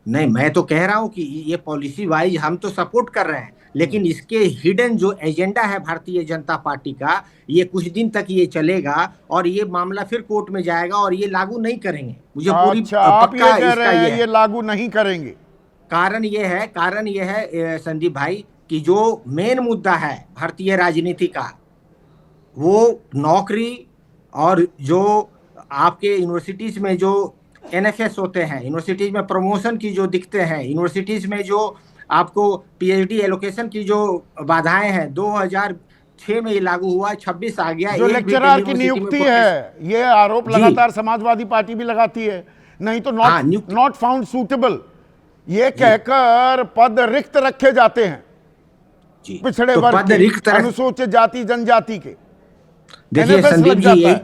नहीं, मैं तो कह रहा हूं कि ये पॉलिसी वाइज हम तो सपोर्ट कर रहे हैं, लेकिन इसके हिडन जो एजेंडा है भारतीय जनता पार्टी का, ये कुछ दिन तक ये चलेगा और ये मामला फिर कोर्ट में जाएगा और ये लागू नहीं करेंगे। मुझे पूरी आप ये पक्का कह रहे हैं ये ये लागू नहीं करेंगे? कारण ये है संदीप भाई कि जो मेन मुद्दा है भारतीय राजनीति का, वो नौकरी और जो आपके यूनिवर्सिटीज में जो NFS होते हैं, यूनिवर्सिटीज में प्रमोशन की जो दिक्कतें हैं, यूनिवर्सिटीज में जो आपको PhD एलोकेशन की जो बाधाएं हैं, 2006 में ये लागू हुआ, 26 आ गया। जो लेक्चरर की नियुक्ति है, ये आरोप लगातार समाजवादी पार्टी भी लगाती है, नहीं तो नॉट फाउंड सूटेबल, ये कहकर पद रिक्त रखे जाते हैं पिछड़े वर्ग के, अनुसूचित जाति जनजाति के। देखिए संदीप जी,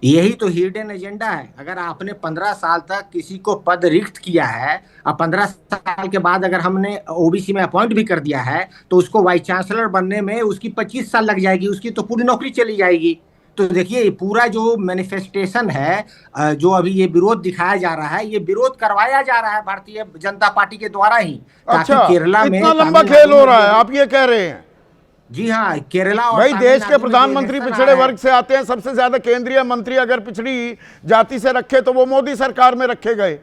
यही तो हिडन एजेंडा है। अगर आपने 15 साल तक किसी को पद रिक्त किया है और 15 साल के बाद अगर हमने OBC में अपॉइंट भी कर दिया है, तो उसको वाइस चांसलर बनने में उसकी 25 साल लग जाएगी, उसकी तो पूरी नौकरी चली जाएगी। तो देखिए, पूरा जो मैनिफेस्टेशन है, जो अभी ये विरोध दिखाया जा रहा है, ये विरोध करवाया जा रहा है भारतीय जनता पार्टी के द्वारा ही। अच्छा, केरला में इतना लंबा खेल हो रहा है, आप ये कह रहे हैं? जी हाँ, केरला और भाई देश के प्रधानमंत्री पिछड़े वर्ग से आते हैं, सबसे ज्यादा केंद्रीय मंत्री अगर पिछड़ी जाति से रखे तो वो मोदी सरकार में रखे गए।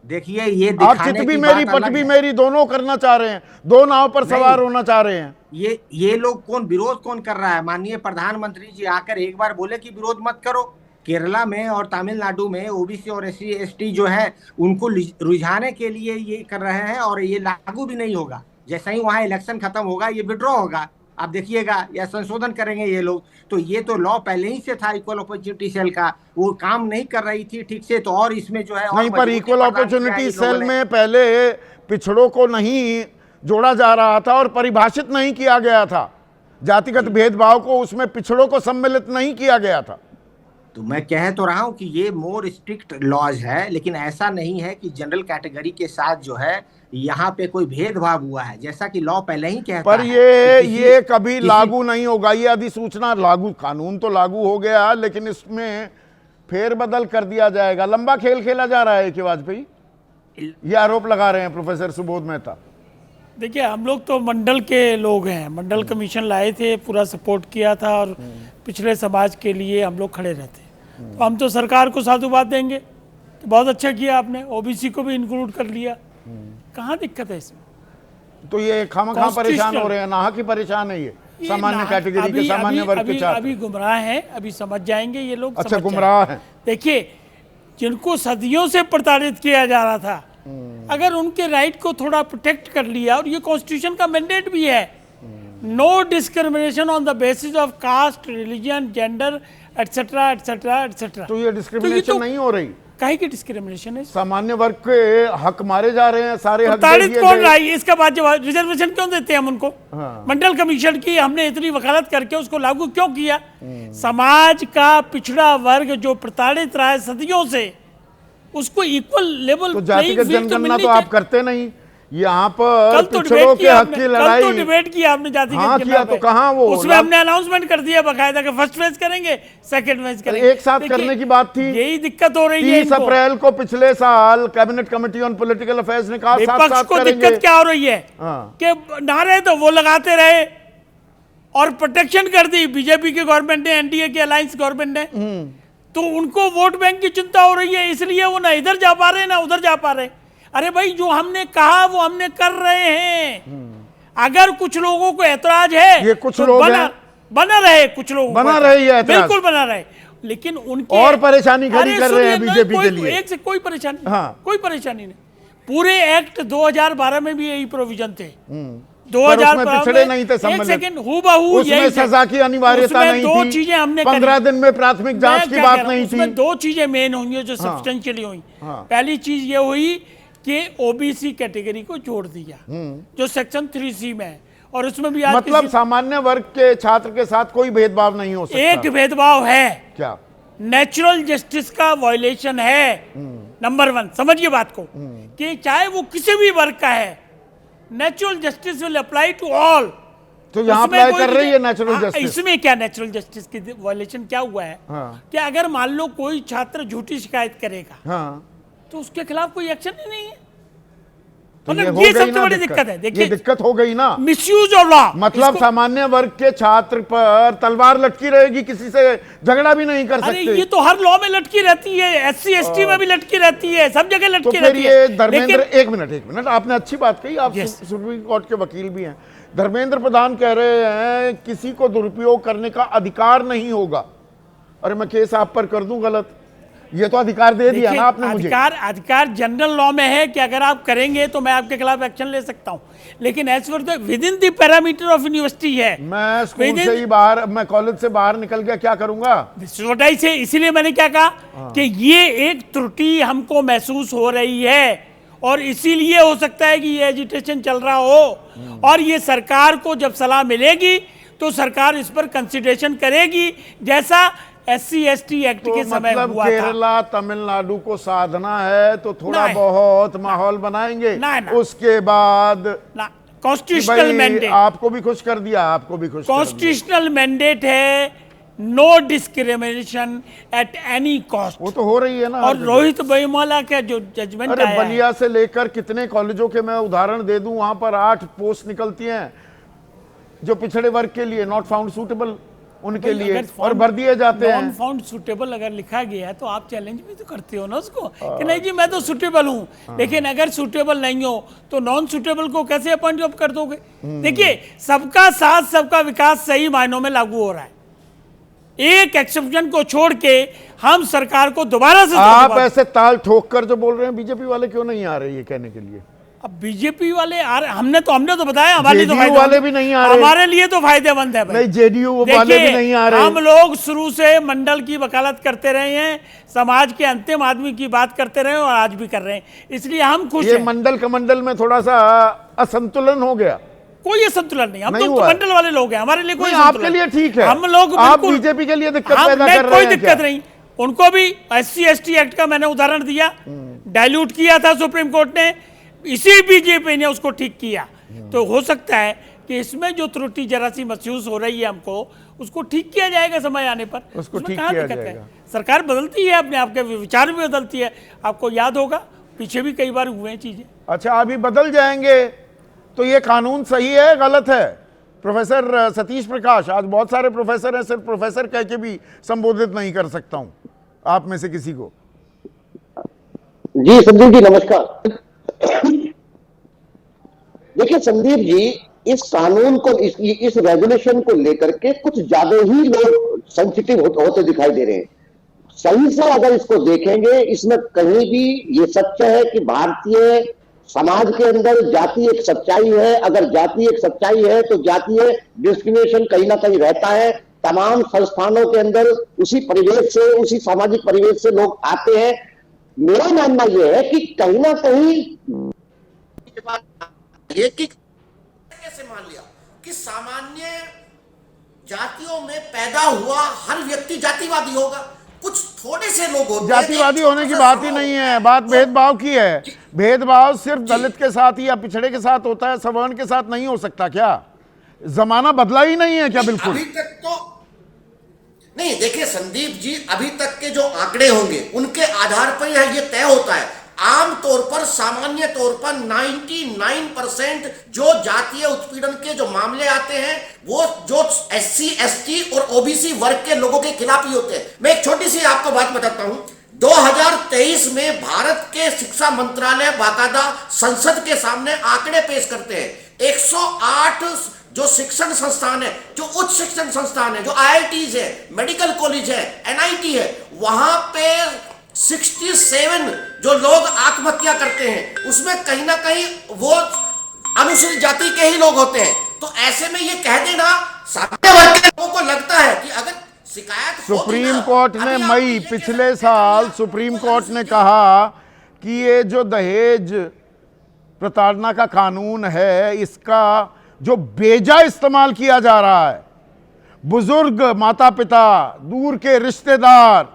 देखिए, ये आप चित भी मेरी पट भी मेरी दोनों करना चाह रहे हैं, दो नाव पर सवार होना चाह रहे हैं। ये लोग विरोध कौन कर रहा है? माननीय प्रधानमंत्री जी आकर एक बार बोले कि विरोध मत करो। केरला में और तमिलनाडु में OBC और SC ST जो है उनको रुझाने के लिए ये कर रहे हैं, और ये लागू भी नहीं होगा। जैसे ही वहां इलेक्शन खत्म होगा ये विड्रॉ होगा, आप देखिएगा, या संशोधन करेंगे ये लोग। तो ये तो लॉ पहले ही से था, इक्वल अपॉर्चुनिटी सेल का, वो काम नहीं कर रही थी ठीक से, तो और इसमें जो है नहीं, पर इक्वल अपॉर्चुनिटी सेल में पहले पिछड़ों को नहीं जोड़ा जा रहा था और परिभाषित नहीं किया गया था, जातिगत भेदभाव को उसमें पिछड़ों को सम्मिलित नहीं किया गया था। तो मैं कह तो रहा हूं कि ये मोर स्ट्रिक्ट लॉज है, लेकिन ऐसा नहीं है कि जनरल कैटेगरी के साथ जो है यहाँ पे कोई भेदभाव हुआ है, जैसा कि लॉ पहले ही कहता पर है। ये कभी लागू नहीं होगा। ये अधिसूचना लागू, कानून तो लागू हो गया, लेकिन इसमें फेरबदल कर दिया जाएगा। लंबा खेल खेला जा रहा है कि वाजपेयी, ये आरोप लगा रहे हैं प्रोफेसर सुबोध मेहता। देखिए, हम लोग तो मंडल के लोग हैं, मंडल कमीशन लाए थे, पूरा सपोर्ट किया था और पिछड़े समाज के लिए हम लोग खड़े रहते। तो हम तो सरकार को साधुवाद देंगे कि बहुत अच्छा किया आपने, OBC को भी इंक्लूड कर लिया, कहाँ दिक्कत है इसमें? तो ये खामखा परेशान हो रहे हैं, नाहक ही परेशान है ये सामान्य कैटेगरी के, सामान्य वर्ग के छात्र। अभी गुमराह हैं, अभी समझ जाएंगे ये लोग। अच्छा, गुमराह हैं। देखिए, जिनको सदियों से प्रताड़ित किया जा रहा था, अगर उनके राइट को थोड़ा प्रोटेक्ट कर लिया, और ये कॉन्स्टिट्यूशन का मैंडेट भी है, no discrimination on the basis of caste, religion, gender etcetera etcetera etcetera. तो ये डिस्क्रिमिनेशन नहीं हो रही? काहे की डिस्क्रिमिनेशन है? सामान्य वर्ग के हक मारे जा रहे हैं, सारे हक प्रताड़ित कौन रहा है? इसका बाद जवाब, रिजर्वेशन क्यों देते हैं हम उनको? मंडल कमीशन की हमने इतनी वकालत करके उसको लागू क्यों किया? समाज का पिछड़ा वर्ग जो प्रताड़ित रहा है सदियों से, उसको इक्वल लेवल। तो जातिगत जनगणना तो आप करते नहीं, यहाँ पर कल तो पिछड़ों डिबेट के किया हक आपने, की कल लड़ाई तो डिबेट किया आपने जाति हाँ जनगणना किया, पे। तो कहाँ वो उसमें हमने अनाउंसमेंट कर दिया बकायदा कि फर्स्ट फेज करेंगे, सेकंड फेज करेंगे। एक साथ देखिए, करने की बात थी। यही दिक्कत हो रही है 30 इनको। अप्रैल को पिछले साल cabinet committee on political affairs ने कहा साथ विपक्ष साथ को करेंगे। दिक्कत क्या हो रही है हाँ। कि नारे तो वो लगाते रहे और प्रोटेक्शन कर दी बीजेपी की गवर्नमेंट ने, एनडीए की अलायंस गवर्नमेंट ने, तो उनको वोट बैंक की चिंता हो रही है, इसलिए वो ना इधर जा पा रहे ना उधर जा पा रहे। अरे भाई, जो हमने कहा वो हमने कर रहे हैं। अगर कुछ लोगों को ऐतराज है, ये कुछ तो लोग हैं। बना रहे, कुछ लोग बना रहे ये ऐतराज। बिल्कुल बना रहे, लेकिन उनके और परेशानी खड़ी अरे कर रहे हैं सुनिए, बीजेपी के कोई- लिए। एक से कोई परेशानी नहीं, हाँ। कोई परेशानी नहीं। पूरे एक्ट 2012 में भी यही प्रोविजन थे। पर उसमें पिछड़े नहीं थे एक सम्मिलित। सेकंड, हूबहू उसमें यही थे। सजा की अनिवार्यता उसमें नहीं दो थी। चीजें हमने 15 करी। दिन में प्राथमिक जांच मैं की क्या बात कह रहा हूं, नहीं उसमें थी। दो चीजें मेन हुई जो हाँ। सब्सटेंशियली हुई। हाँ। पहली चीज ये हुई कि ओबीसी कैटेगरी को जोड़ दिया, जो सेक्शन 3C में है, और उसमें भी आज मतलब सामान्य वर्ग के छात्र के साथ कोई भेदभाव नहीं हो सकता। एक भेदभाव है, क्या? नेचुरल जस्टिस का वायलेशन है। नंबर 1 समझिए बात को, कि चाहे वो किसी भी वर्ग का है, natural justice will apply to all. तो यहाँ अप्लाई कर रही है नेचुरल जस्टिस। इसमें क्या नेचुरल जस्टिस की वायलेशन क्या हुआ है? हाँ। कि अगर मान लो कोई छात्र झूठी शिकायत करेगा, हाँ, तो उसके खिलाफ कोई एक्शन ही नहीं है। तो मतलब हो ये गई सबसे ना बड़ी दिक्कत है। ये देखिए, दिक्कत हो गई ना। मिसयूज ऑफ लॉ, मतलब सामान्य वर्ग के छात्र पर तलवार लटकी रहेगी, किसी से झगड़ा भी नहीं कर अरे सकते। ये तो हर लॉ में लटकी रहती है, SC ST में भी लटकी रहती है, सब जगह तो लटकी फिर रहती ये है। धर्मेंद्र, लेकिन एक मिनट, आपने अच्छी बात कही। आप Yes. सुप्रीम कोर्ट के वकील भी हैं। धर्मेंद्र प्रधान कह रहे हैं किसी को दुरुपयोग करने का अधिकार नहीं होगा। अरे मैं केस आप पर कर दूं गलत, ये तो अधिकार दे दिया देखिए, ना आपने मुझे। अधिकार जनरल लॉ में है कि अगर आप करेंगे तो मैं आपके खिलाफ एक्शन ले सकता हूं, लेकिन as per the within the parameter of university है। मैं स्कूल से ही बाहर, मैं कॉलेज से बाहर निकल गया, क्या करूंगा? छोटाई से, इसीलिए मैंने क्या कहा कि ये एक त्रुटि हमको महसूस हो रही है, और इसीलिए हो सकता है कि ये एजिटेशन चल रहा हो, और ये सरकार को जब सलाह मिलेगी तो सरकार इस पर कंसिडरेशन करेगी, जैसा SC ST एक्ट तो के समय मतलब हुआ था। केरला तमिलनाडु को साधना है तो थोड़ा नहीं। बहुत माहौल बनाएंगे, नहीं। उसके बाद ना, कॉन्स्टिट्यूशनल भाई मैंडेट, आपको भी खुश कर दिया, आपको भी खुश कर दिया। कॉन्स्टिट्यूशनल मैंडेट है, no discrimination at any cost. वो तो हो रही है ना। और रोहित वेमुला का जो जजमेंट अरे आया है, बलिया से लेकर कितने कॉलेजों के मैं उदाहरण दे दूं, वहां पर 8 पोस्ट निकलती हैं जो पिछड़े वर्ग के लिए, नॉट फाउंड सूटेबल, उनके भाई, लिए, अगर और भर दिए जाते नॉन हैं। फाउंड सुटेबल अगर लिखा गया है तो आप चैलेंज भी तो करते हो ना उसको, कि नहीं जी मैं तो सुटेबल हूं, लेकिन अगर सुटेबल नहीं हो तो नॉन सुटेबल को कैसे अपॉइंट अप कर दोगे? देखिए, सबका साथ सबका विकास सही मायनों में लागू हो रहा है। एक एक्सेप्शन को छोड़ के हम सरकार को दोबारा से आप ऐसे ताल ठोक कर जो बोल रहे हैं, बीजेपी वाले क्यों नहीं आ रहे ये कहने के लिए? अब बीजेपी वाले आ रहे, हमने तो बताया हमारे लिए तो JDU फायदेमंद वाले भी नहीं आ रहे। हमारे लिए तो फायदेमंद है भाई। नहीं, JDU वाले भी नहीं आ रहे। हम लोग शुरू से मंडल की वकालत करते रहे हैं, समाज के अंतिम आदमी की बात करते रहे और आज भी कर रहे हैं, इसलिए हम खुश ये हैं। मंडल कमंडल में थोड़ा सा असंतुलन हो गया। कोई ये संतुलन नहीं, हम नहीं तो हुआ है। मंडल वाले लोग हैं, हमारे लिए कोई नहीं, आपके संतुलन लिए ठीक है, हम लोग आप बिल्कुल- बीजेपी के लिए दिक्कत हम- पैदा नहीं, कर रहे कोई हैं दिक्कत क्या? नहीं। उनको भी SC ST एक्ट का मैंने उदाहरण दिया, डाइल्यूट किया था सुप्रीम कोर्ट ने, इसी बीजेपी ने उसको ठीक किया। तो हो सकता है कि इसमें जो त्रुटि जरा सी महसूस हो रही है हमको, उसको ठीक किया जाएगा समय आने पर। उसको उसमें ठीक कहाँ किया दिक्कत है? जाएगा। सरकार बदलती है, अपने आप के विचार भी बदलती है। आपको याद होगा पीछे भी कई बार हुए हैं चीजें। अच्छा, अभी बदल जाएंगे तो ये कानून सही है गलत है? प्रोफेसर सतीश प्रकाश, आज बहुत सारे प्रोफेसर हैं, सिर्फ प्रोफेसर कह के भी संबोधित नहीं कर सकता हूं आप में से किसी को। जी संदीप जी नमस्कार। देखिए संदीप जी, इस कानून को, इस रेगुलेशन को लेकर के कुछ ज्यादा ही लोग सेंसिटिव होते दिखाई दे रहे हैं। सही से अगर इसको देखेंगे, इसमें कहीं भी ये सच है कि भारतीय समाज के अंदर जाति एक सच्चाई है। अगर जाति एक सच्चाई है तो जातीय डिस्क्रिमिनेशन कहीं ना कहीं रहता है। तमाम संस्थानों के अंदर उसी परिवेश से, उसी सामाजिक परिवेश से लोग आते हैं। मेरा मानना यह है कि कहीं ना कहीं कैसे मान लिया कि सामान्य जातियों में पैदा हुआ हर व्यक्ति जातिवादी होगा? कुछ थोड़े से लोग होते हैं। जातिवादी होने की बात ही नहीं है, बात भेदभाव की है। भेदभाव सिर्फ दलित के साथ या पिछड़े के साथ होता है, सवर्ण के साथ नहीं हो सकता क्या? जमाना बदला ही नहीं है क्या? बिल्कुल अभी तक तो नहीं। देखिए संदीप जी, अभी तक के जो आंकड़े होंगे उनके आधार पर ये तय होता है। आमतौर पर, सामान्य तौर पर 99% जो जातीय उत्पीड़न के जो मामले आते हैं वो जो SC, ST और OBC वर्ग के लोगों के खिलाफ ही होते हैं। मैं एक छोटी सी आपको बात बताता हूं। 2023 में भारत के शिक्षा मंत्रालय बाकायदा संसद के सामने आंकड़े पेश करते हैं। 108 जो शिक्षण संस्थान है, जो उच्च शिक्षण संस्थान है, जो IITs है, मेडिकल कॉलेज है, NIT है, वहां पे 67 जो लोग आत्महत्या करते हैं उसमें कहीं ना कहीं वो अनुसूचित जाति के ही लोग होते हैं। तो ऐसे में ये कह देना, सामान्य वर्ग के लोगों को लगता है कि अगर शिकायत सुप्रीम कोर्ट ने मई पिछले साल सुप्रीम कोर्ट ने कहा कि ये जो दहेज प्रताड़ना का कानून है इसका जो बेजा इस्तेमाल किया जा रहा है, बुजुर्ग माता पिता, दूर के रिश्तेदार,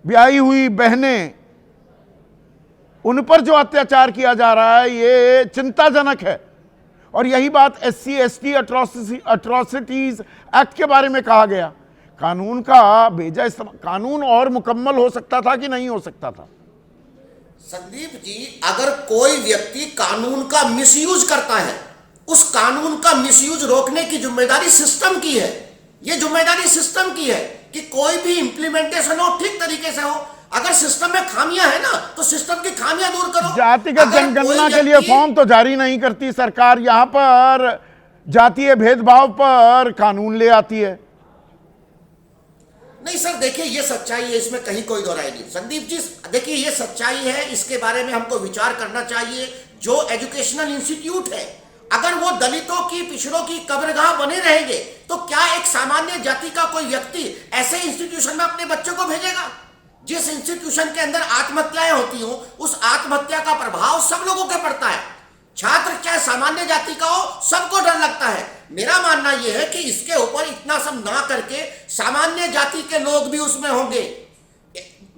ब्याही हुई बहनें, उन पर जो अत्याचार किया जा रहा है ये चिंताजनक है। और यही बात SC, ST अट्रॉसिटीज एक्ट के बारे में कहा गया। कानून का बेजा इस्तेमाल, कानून और मुकम्मल हो सकता था कि नहीं हो सकता था? संदीप जी, अगर कोई व्यक्ति कानून का मिसयूज करता है, उस कानून का मिसयूज रोकने की जिम्मेदारी सिस्टम की है। यह जिम्मेदारी सिस्टम की है कि कोई भी इंप्लीमेंटेशन हो, ठीक तरीके से हो। अगर सिस्टम में खामियां है ना, तो सिस्टम की खामियां दूर करो। जातिगत जनगणना के लिए फॉर्म तो जारी नहीं करती सरकार, यहां पर जातीय भेदभाव पर कानून ले आती है। नहीं सर, देखिए ये सच्चाई है, इसमें कहीं कोई दो राय नहीं। संदीप जी देखिए, ये सच्चाई है, इसके बारे में हमको विचार करना चाहिए। जो एजुकेशनल इंस्टीट्यूट है, अगर वो दलितों की, पिछड़ों की कब्रगाह बने रहेंगे तो क्या एक सामान्य जाति का कोई व्यक्ति ऐसे इंस्टीट्यूशन में अपने बच्चों को भेजेगा? जिस इंस्टीट्यूशन के अंदर आत्महत्याएं होती हो, उस आत्महत्या का प्रभाव सब लोगों के पड़ता है। छात्र चाहे सामान्य जाति का हो, सबको डर लगता है। मेरा मानना यह है कि इसके ऊपर इतना सब ना करके सामान्य जाति के लोग भी उसमें होंगे।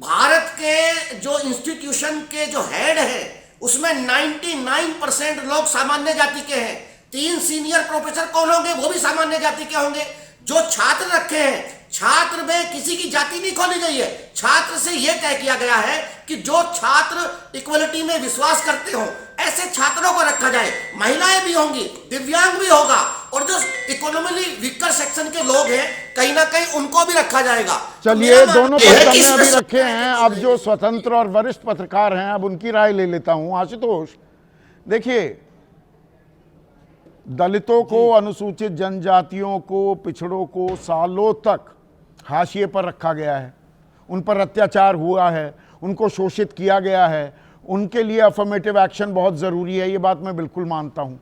भारत के जो इंस्टीट्यूशन के जो हेड है उसमें 99% लोग सामान्य जाति के हैं। 3 सीनियर प्रोफेसर कौन होंगे? वो भी सामान्य जाति के होंगे। जो छात्र रखे हैं, छात्र में किसी की जाति नहीं खोली गई है। छात्र से यह तय किया गया है कि जो छात्र इक्वलिटी में विश्वास करते हो ऐसे छात्रों को रखा जाए। महिलाएं भी होंगी, दिव्यांग भी होगा, और जो इकोनॉमिकली वीकर सेक्शन के लोग हैं कहीं ना कहीं उनको भी रखा जाएगा। चलिए, दोनों पक्ष हमने अभी रखे हैं। अब जो स्वतंत्र और वरिष्ठ पत्रकार हैं, अब उनकी राय ले लेता हूं। आशुतोष, देखिए, दलितों को, अनुसूचित जनजातियों को, पिछड़ों को सालों तक हाशिए पर रखा गया है। उन पर अत्याचार हुआ है, उनको शोषित किया गया है। उनके लिए अफर्मेटिव एक्शन बहुत ज़रूरी है, ये बात मैं बिल्कुल मानता हूँ।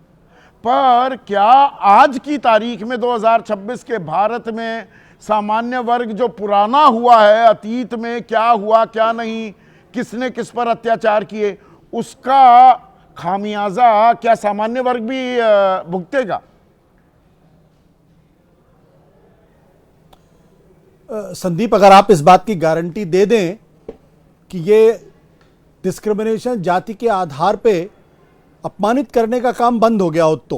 पर क्या आज की तारीख में 2026 के भारत में सामान्य वर्ग जो पुराना हुआ है, अतीत में क्या हुआ क्या नहीं, किसने किस पर अत्याचार किए, उसका खामियाजा क्या सामान्य वर्ग भी भुगतेगा? संदीप, अगर आप इस बात की गारंटी दे दें कि ये डिस्क्रिमिनेशन जाति के आधार पे अपमानित करने का काम बंद हो गया हो, तो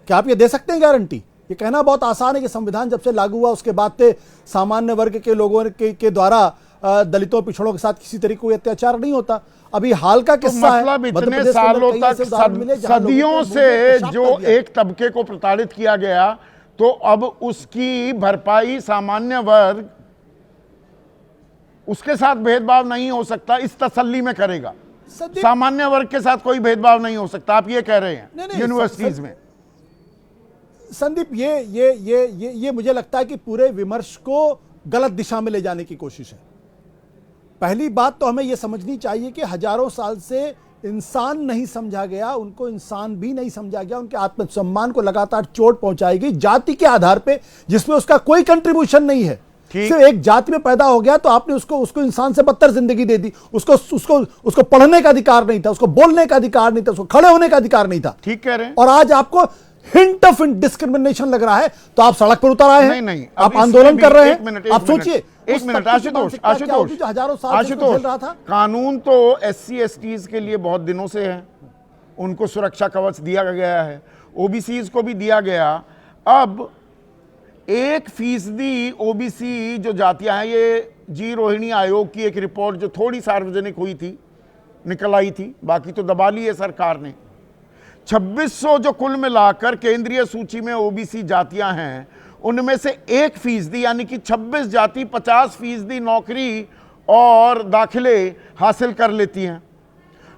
क्या आप ये दे सकते हैं गारंटी? ये कहना बहुत आसान है कि संविधान जब से लागू हुआ उसके बाद से सामान्य वर्ग के लोगों के द्वारा दलितों, पिछड़ों के साथ किसी तरीके कोई अत्याचार नहीं होता। अभी हाल का किस्सा तो मतलब इतने सालों तक, सदियों से जो एक तबके को प्रताड़ित किया गया, तो अब उसकी भरपाई सामान्य वर्ग, उसके साथ भेदभाव नहीं हो सकता, इस तसल्ली में करेगा। सामान्य वर्ग के साथ कोई भेदभाव नहीं हो सकता, आप ये कह रहे हैं यूनिवर्सिटीज में? संदीप, ये मुझे लगता है कि पूरे विमर्श को गलत दिशा में ले जाने की कोशिश है। पहली बात तो हमें यह समझनी चाहिए कि हजारों साल से इंसान नहीं समझा गया, उनको इंसान भी नहीं समझा गया, उनके आत्मसम्मान को लगातार चोट पहुंचाई गई जाति के आधार पे, जिसमें उसका कोई कंट्रीब्यूशन नहीं है। सिर्फ एक जाति में पैदा हो गया तो आपने उसको इंसान से बदतर जिंदगी दे दी। उसको पढ़ने का अधिकार नहीं था, उसको बोलने का अधिकार नहीं था, उसको खड़े होने का अधिकार नहीं था। ठीक कह रहे हैं। और आज आपको हिंट ऑफ डिस्क्रिमिनेशन लग रहा है तो आप सड़क पर उतर आए हैं। नहीं, आप अब आंदोलन इसमें कर रहे एक मिनट, हैं। आप सोचिए एक मिनट आशुतोष, जो हजारों साल से झेल रहा था। कानून तो SC STs के लिए बहुत दिनों से है, उनको सुरक्षा कवच दिया गया है, OBCs को भी दिया गया। अब 1% OBC जो जातियां हैं, ये जी रोहिणी आयोग की एक रिपोर्ट जो थोड़ी सार्वजनिक हुई थी, निकल आई थी, बाकी तो दबा ली है सरकार ने। 2600 जो कुल मिलाकर केंद्रीय सूची में OBC जातियां हैं, उनमें से 1% यानी कि 26 जाति 50% नौकरी और दाखिले हासिल कर लेती हैं।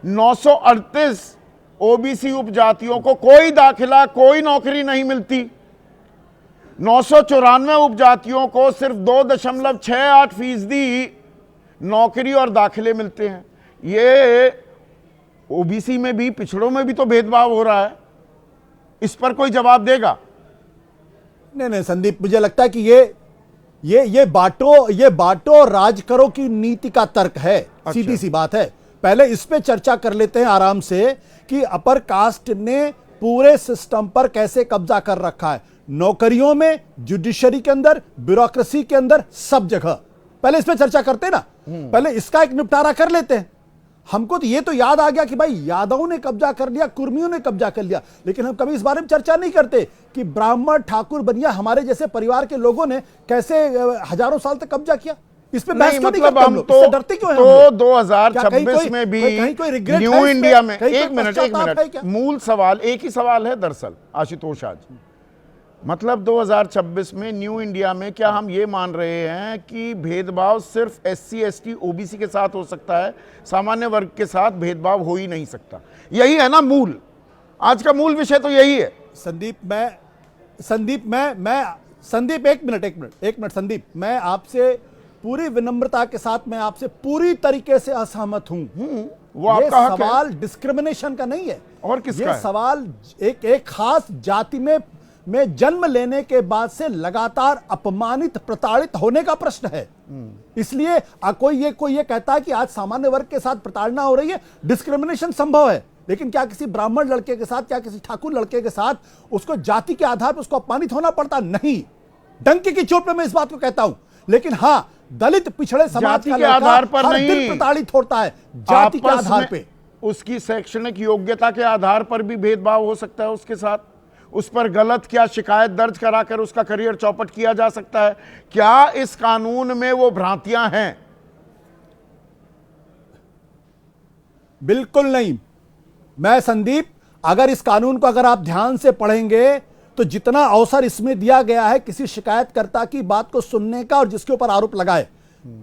938 OBC उपजातियों को कोई दाखिला, कोई नौकरी नहीं मिलती। 994 उपजातियों को सिर्फ 2.68% नौकरी और दाखिले मिलते हैं। ये OBC में भी, पिछड़ों में भी तो भेदभाव हो रहा है। इस पर कोई जवाब देगा? नहीं संदीप, मुझे लगता है कि ये बांटो राज करो की नीति का तर्क है। अच्छा। सीधी सी बात है। पहले इस पे चर्चा कर लेते हैं आराम से कि अपर कास्ट ने पूरे सिस्टम पर कैसे कब्जा कर रखा है, नौकरियों में, जुडिशरी के अंदर, ब्यूरोक्रेसी के अंदर, सब जगह। पहले इस पे चर्चा करते हैं ना, पहले इसका एक निपटारा कर लेते हैं। हमको तो ये तो याद आ गया कि भाई यादवों ने कब्जा कर लिया, कुर्मियों ने कब्जा कर लिया, लेकिन हम कभी इस बारे में चर्चा नहीं करते कि ब्राह्मण, ठाकुर, बनिया, हमारे जैसे परिवार के लोगों ने कैसे हजारों साल तक कब्जा किया। इस पे बहस क्यों नहीं करते हम लोग? इससे डरते क्यों हैं हम लोग? 2026 में भी न्यू इंडिया में, एक मिनट, मूल सवाल एक ही सवाल है दरअसल आशुतोष आज। मतलब 2026 में न्यू इंडिया में क्या हम ये मान रहे हैं कि भेदभाव सिर्फ SC ST OBC के साथ हो सकता है, सामान्य वर्ग के साथ भेदभाव हो ही नहीं सकता? यही है ना मूल, आज का मूल विषय तो यही है। संदीप एक मिनट संदीप, मैं आपसे पूरी विनम्रता के साथ मैं आपसे पूरी तरीके से असहमत हूं। वो आपका हक है। सवाल डिस्क्रिमिनेशन का नहीं है। और किसका ये है? सवाल एक खास जाति में जन्म लेने के बाद से लगातार अपमानित, प्रताड़ित होने का प्रश्न है। इसलिए कोई ये कहता है कि आज सामान्य वर्ग के साथ प्रताड़ना हो रही है, डिस्क्रिमिनेशन संभव है, लेकिन क्या किसी ब्राह्मण लड़के के साथ, क्या किसी ठाकुर लड़के के साथ उसको जाति के आधार पर उसको अपमानित होना पड़ता? नहीं, डंके की चोट पे मैं इस बात को कहता हूं। लेकिन हां, दलित पिछड़े समाज का के आधार पर हर नहीं, दिन प्रताड़ित होता है, जाति के आधार पे। उसकी शैक्षणिक योग्यता के आधार पर भी भेदभाव हो सकता है उसके साथ। उस पर गलत क्या शिकायत दर्ज कराकर उसका करियर चौपट किया जा सकता है। क्या इस कानून में वो भ्रांतियां हैं? बिल्कुल नहीं। मैं संदीप, अगर इस कानून को अगर आप ध्यान से पढ़ेंगे तो जितना अवसर इसमें दिया गया है किसी शिकायतकर्ता की बात को सुनने का और जिसके ऊपर आरोप लगाए,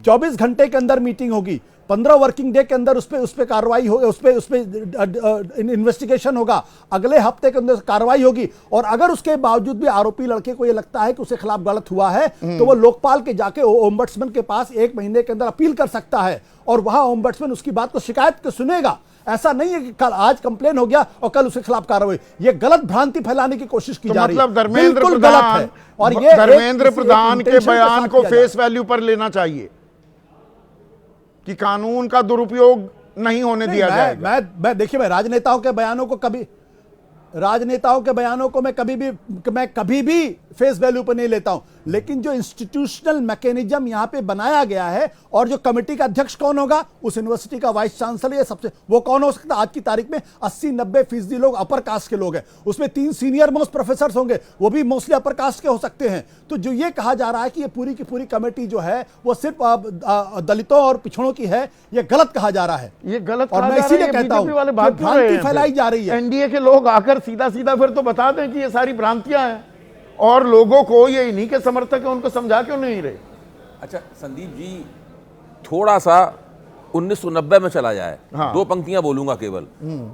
24 घंटे के अंदर मीटिंग होगी, 15 वर्किंग डे के अंदर उस पे कार्रवाई होगी, उस पे इन्वेस्टिगेशन होगा, अगले हफ्ते के अंदर कार्रवाई होगी। और अगर उसके बावजूद भी आरोपी लड़के को यह लगता है कि उसके खिलाफ गलत हुआ है तो वो लोकपाल के जाके ओम्बड्समैन के पास 1 महीने के अंदर अपील कर सकता है और वहां ओम्बड्समैन उसकी बात को शिकायत को सुनेगा। ऐसा नहीं है कि कल आज कंप्लेन हो गया और कल उसके खिलाफ कार्रवाई। ये गलत भ्रांति फैलाने की कोशिश की जा रही है। मतलब धर्मेंद्र प्रधान के बयान को फेस वैल्यू पर लेना चाहिए कि कानून का दुरुपयोग नहीं होने दिया जाएगा। मैं देखिए, मैं राजनेताओं के बयानों को मैं कभी भी फेस वैल्यू पर नहीं लेता हूं, लेकिन जो इंस्टीट्यूशनल मैकेनिज्म यहां पे बनाया गया है और जो कमेटी का अध्यक्ष कौन होगा, उस यूनिवर्सिटी का वाइस चांसलर या सबसे वो कौन हो सकता है? आज की तारीख में 80-90% लोग अपर कास्ट के लोग हैं, उसमें 3 सीनियर मोस्ट प्रोफेसर होंगे, वो भी मोस्टली अपर कास्ट के हो सकते हैं। तो जो ये कहा जा रहा है कि ये पूरी की पूरी कमेटी जो है वो सिर्फ दलितों और पिछड़ों की है, ये गलत कहा जा रहा है। ये गलत और मैं इसीलिए कहता हूं भ्रांति फैलाई जा रही है। एनडीए के लोग आकर सीधा फिर तो बता दें कि ये सारी भ्रांतियां हैं और लोगों को, ये इन्हीं के समर्थक है, उनको समझा क्यों नहीं रहे? अच्छा संदीप जी, थोड़ा सा 1990 में चला जाए। हाँ। 2 पंक्तियां बोलूंगा केवल।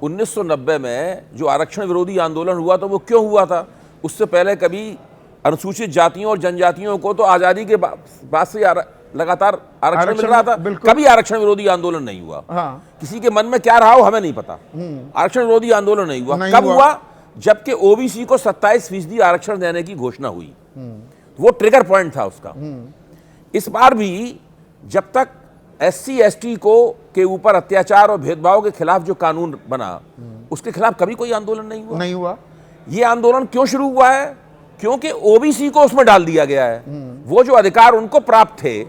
1990 में जो आरक्षण विरोधी आंदोलन हुआ था वो क्यों हुआ था? उससे पहले कभी अनुसूचित जातियों और जनजातियों को तो आजादी के बाद से लगातार आरक्षण मिल रहा था, कभी आरक्षण विरोधी आंदोलन नहीं हुआ। हाँ। किसी के मन में क्या रहा हो हमें नहीं पता, आरक्षण विरोधी आंदोलन नहीं हुआ। कब हुआ? जबकि ओबीसी को 27% आरक्षण देने की घोषणा हुई, वो ट्रिगर पॉइंट था उसका। इस बार भी जब तक SC ST के ऊपर अत्याचार और भेदभाव के खिलाफ जो कानून बना, उसके खिलाफ कभी कोई आंदोलन नहीं हुआ। ये आंदोलन क्यों शुरू हुआ है? क्योंकि ओबीसी को उसमें डाल दिया गया है। वो जो अधिकार उनको प्राप्त थे,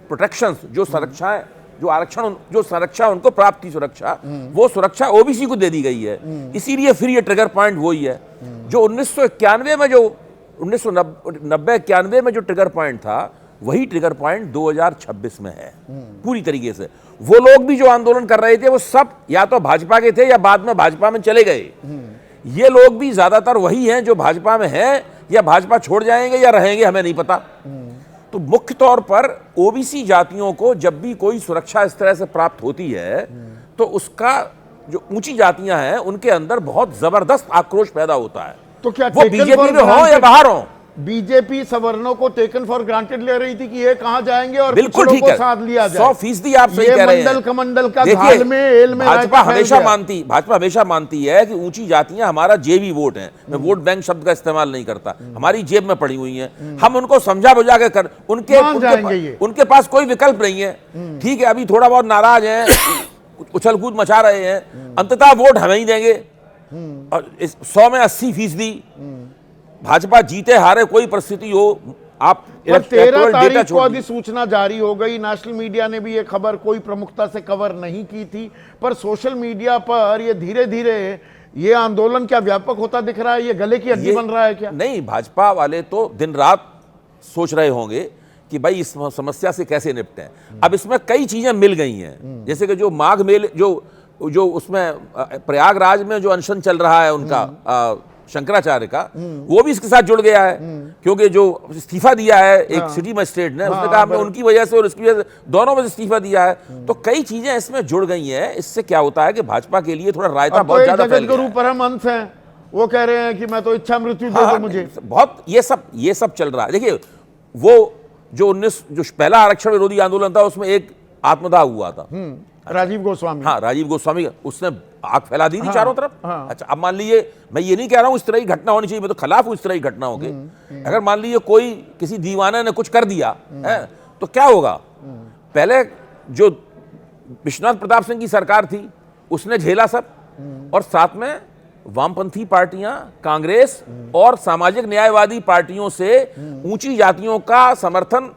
प्रोटेक्शंस, जो सुरक्षाएं, जो आरक्षण, जो सुरक्षा उनको प्राप्त थी, सुरक्षा, वो सुरक्षा ओबीसी को दे दी गई है। इसीलिए फिर ये ट्रिगर पॉइंट वही है जो 1991 में, जो 1990-91 में जो ट्रिगर पॉइंट था, वही ट्रिगर पॉइंट 2026 में है पूरी तरीके से। वो लोग भी जो आंदोलन कर रहे थे वो सब या तो भाजपा के थे या बाद में भाजपा में चले गए। ये लोग भी ज्यादातर वही हैं जो भाजपा में हैं, या भाजपा छोड़ जाएंगे या रहेंगे, हमें नहीं पता। तो मुख्य तौर पर ओबीसी जातियों को जब भी कोई सुरक्षा इस तरह से प्राप्त होती है तो उसका जो ऊंची जातियां हैं उनके अंदर बहुत जबरदस्त आक्रोश पैदा होता है। तो क्या वो बीजेपी में हो या बाहर हो, बीजेपी सवर्णों को टेकन फॉर ग्रांटेड ले रही थी कि ये कहां जाएंगे और बिल्कुल ठीक को है, साथ लिया जाए। 100% आप सही कह रहे हैं। मंडल कमंडल का घाल में एल में भाजपा हमेशा मानती है कि ऊंची जातियां हमारा जेबी वोट है। मैं वोट बैंक शब्द का इस्तेमाल नहीं करता, हमारी जेब में पड़ी हुई हैं। हम उनको समझा बुझा के कर उनके पास कोई विकल्प नहीं है। ठीक है, अभी थोड़ा बहुत नाराज हैं, उछल कूद मचा रहे हैं, अंततः वोट हमें ही देंगे। और 100 में 80% भाजपा जीते हारे कोई परिस्थिति हो, आप 13 तारीख को अधिसूचना जारी हो गई। नेशनल मीडिया ने भी ये खबर कोई प्रमुखता से कवर नहीं की थी, पर सोशल मीडिया पर ये धीरे धीरे ये आंदोलन क्या व्यापक होता दिख रहा है? ये गले की हड्डी बन रहा है क्या? नहीं, भाजपा वाले तो दिन रात सोच रहे होंगे कि भाई इस समस्या से कैसे निपटें। अब इसमें कई चीजें मिल गई हैं, जैसे कि जो माघ मेले, जो उसमें प्रयागराज में जो अनशन चल रहा है उनका, शंकराचार्य का, वो भी इसके साथ जुड़ गया है। क्योंकि जो इस्तीफा दिया है एक सिटी मजिस्ट्रेट ने, उसने कहा हमने उनकी वजह से और इसकी वजह से दोनों में इस्तीफा दिया है। तो कई चीजें इसमें जुड़ गई हैं। इससे क्या होता है कि भाजपा के लिए थोड़ा रायता बहुत ज्यादा फैल गया है। जगतगुरु परमहंस हैं, वो कह रहे हैं कि मैं तो इच्छा मृत्यु दे दो मुझे। बहुत ये सब चल रहा है। देखिए, वो जो पहला आरक्षण विरोधी आंदोलन था उसमें एक आत्मदाह हुआ था, राजीव गोस्वामी। हाँ, राजीव गोस्वामी, उसने आग फैला दी थी चारों तरफ। अच्छा, अब मान लीजिए, मैं ये नहीं कह रहा हूं इस तरह की घटना होनी चाहिए, मैं तो खिलाफ हूं इस तरह की घटना होगी। अगर मान लीजिए कोई किसी दीवाने ने कुछ कर दिया है तो क्या होगा? पहले जो विश्वनाथ प्रताप सिंह की सरकार थी उसने झेला सब, और साथ में वामपंथी पार्टियां, कांग्रेस और सामाजिक न्यायवादी पार्टियों से ऊंची जातियों का समर्थन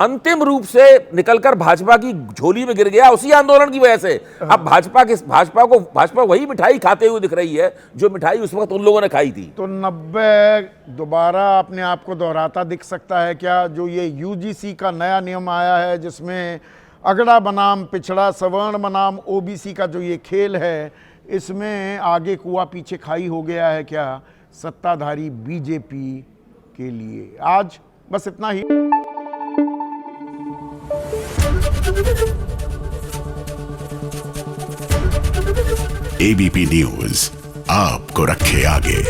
अंतिम रूप से निकलकर भाजपा की झोली में गिर गया उसी आंदोलन की वजह से। अब भाजपा वही मिठाई खाते हुए दिख रही है जो मिठाई उस वक्त उन लोगों ने खाई थी। तो 90 दोबारा अपने आप को दोहराता दिख सकता है क्या? जो ये यूजीसी का नया नियम आया है जिसमें अगड़ा बनाम पिछड़ा, सवर्ण बनाम ओबीसी का जो ये खेल है, इसमें आगे कुआ पीछे खाई हो गया है क्या सत्ताधारी बीजेपी के लिए? आज बस इतना ही। एबीपी न्यूज आपको रखे आगे।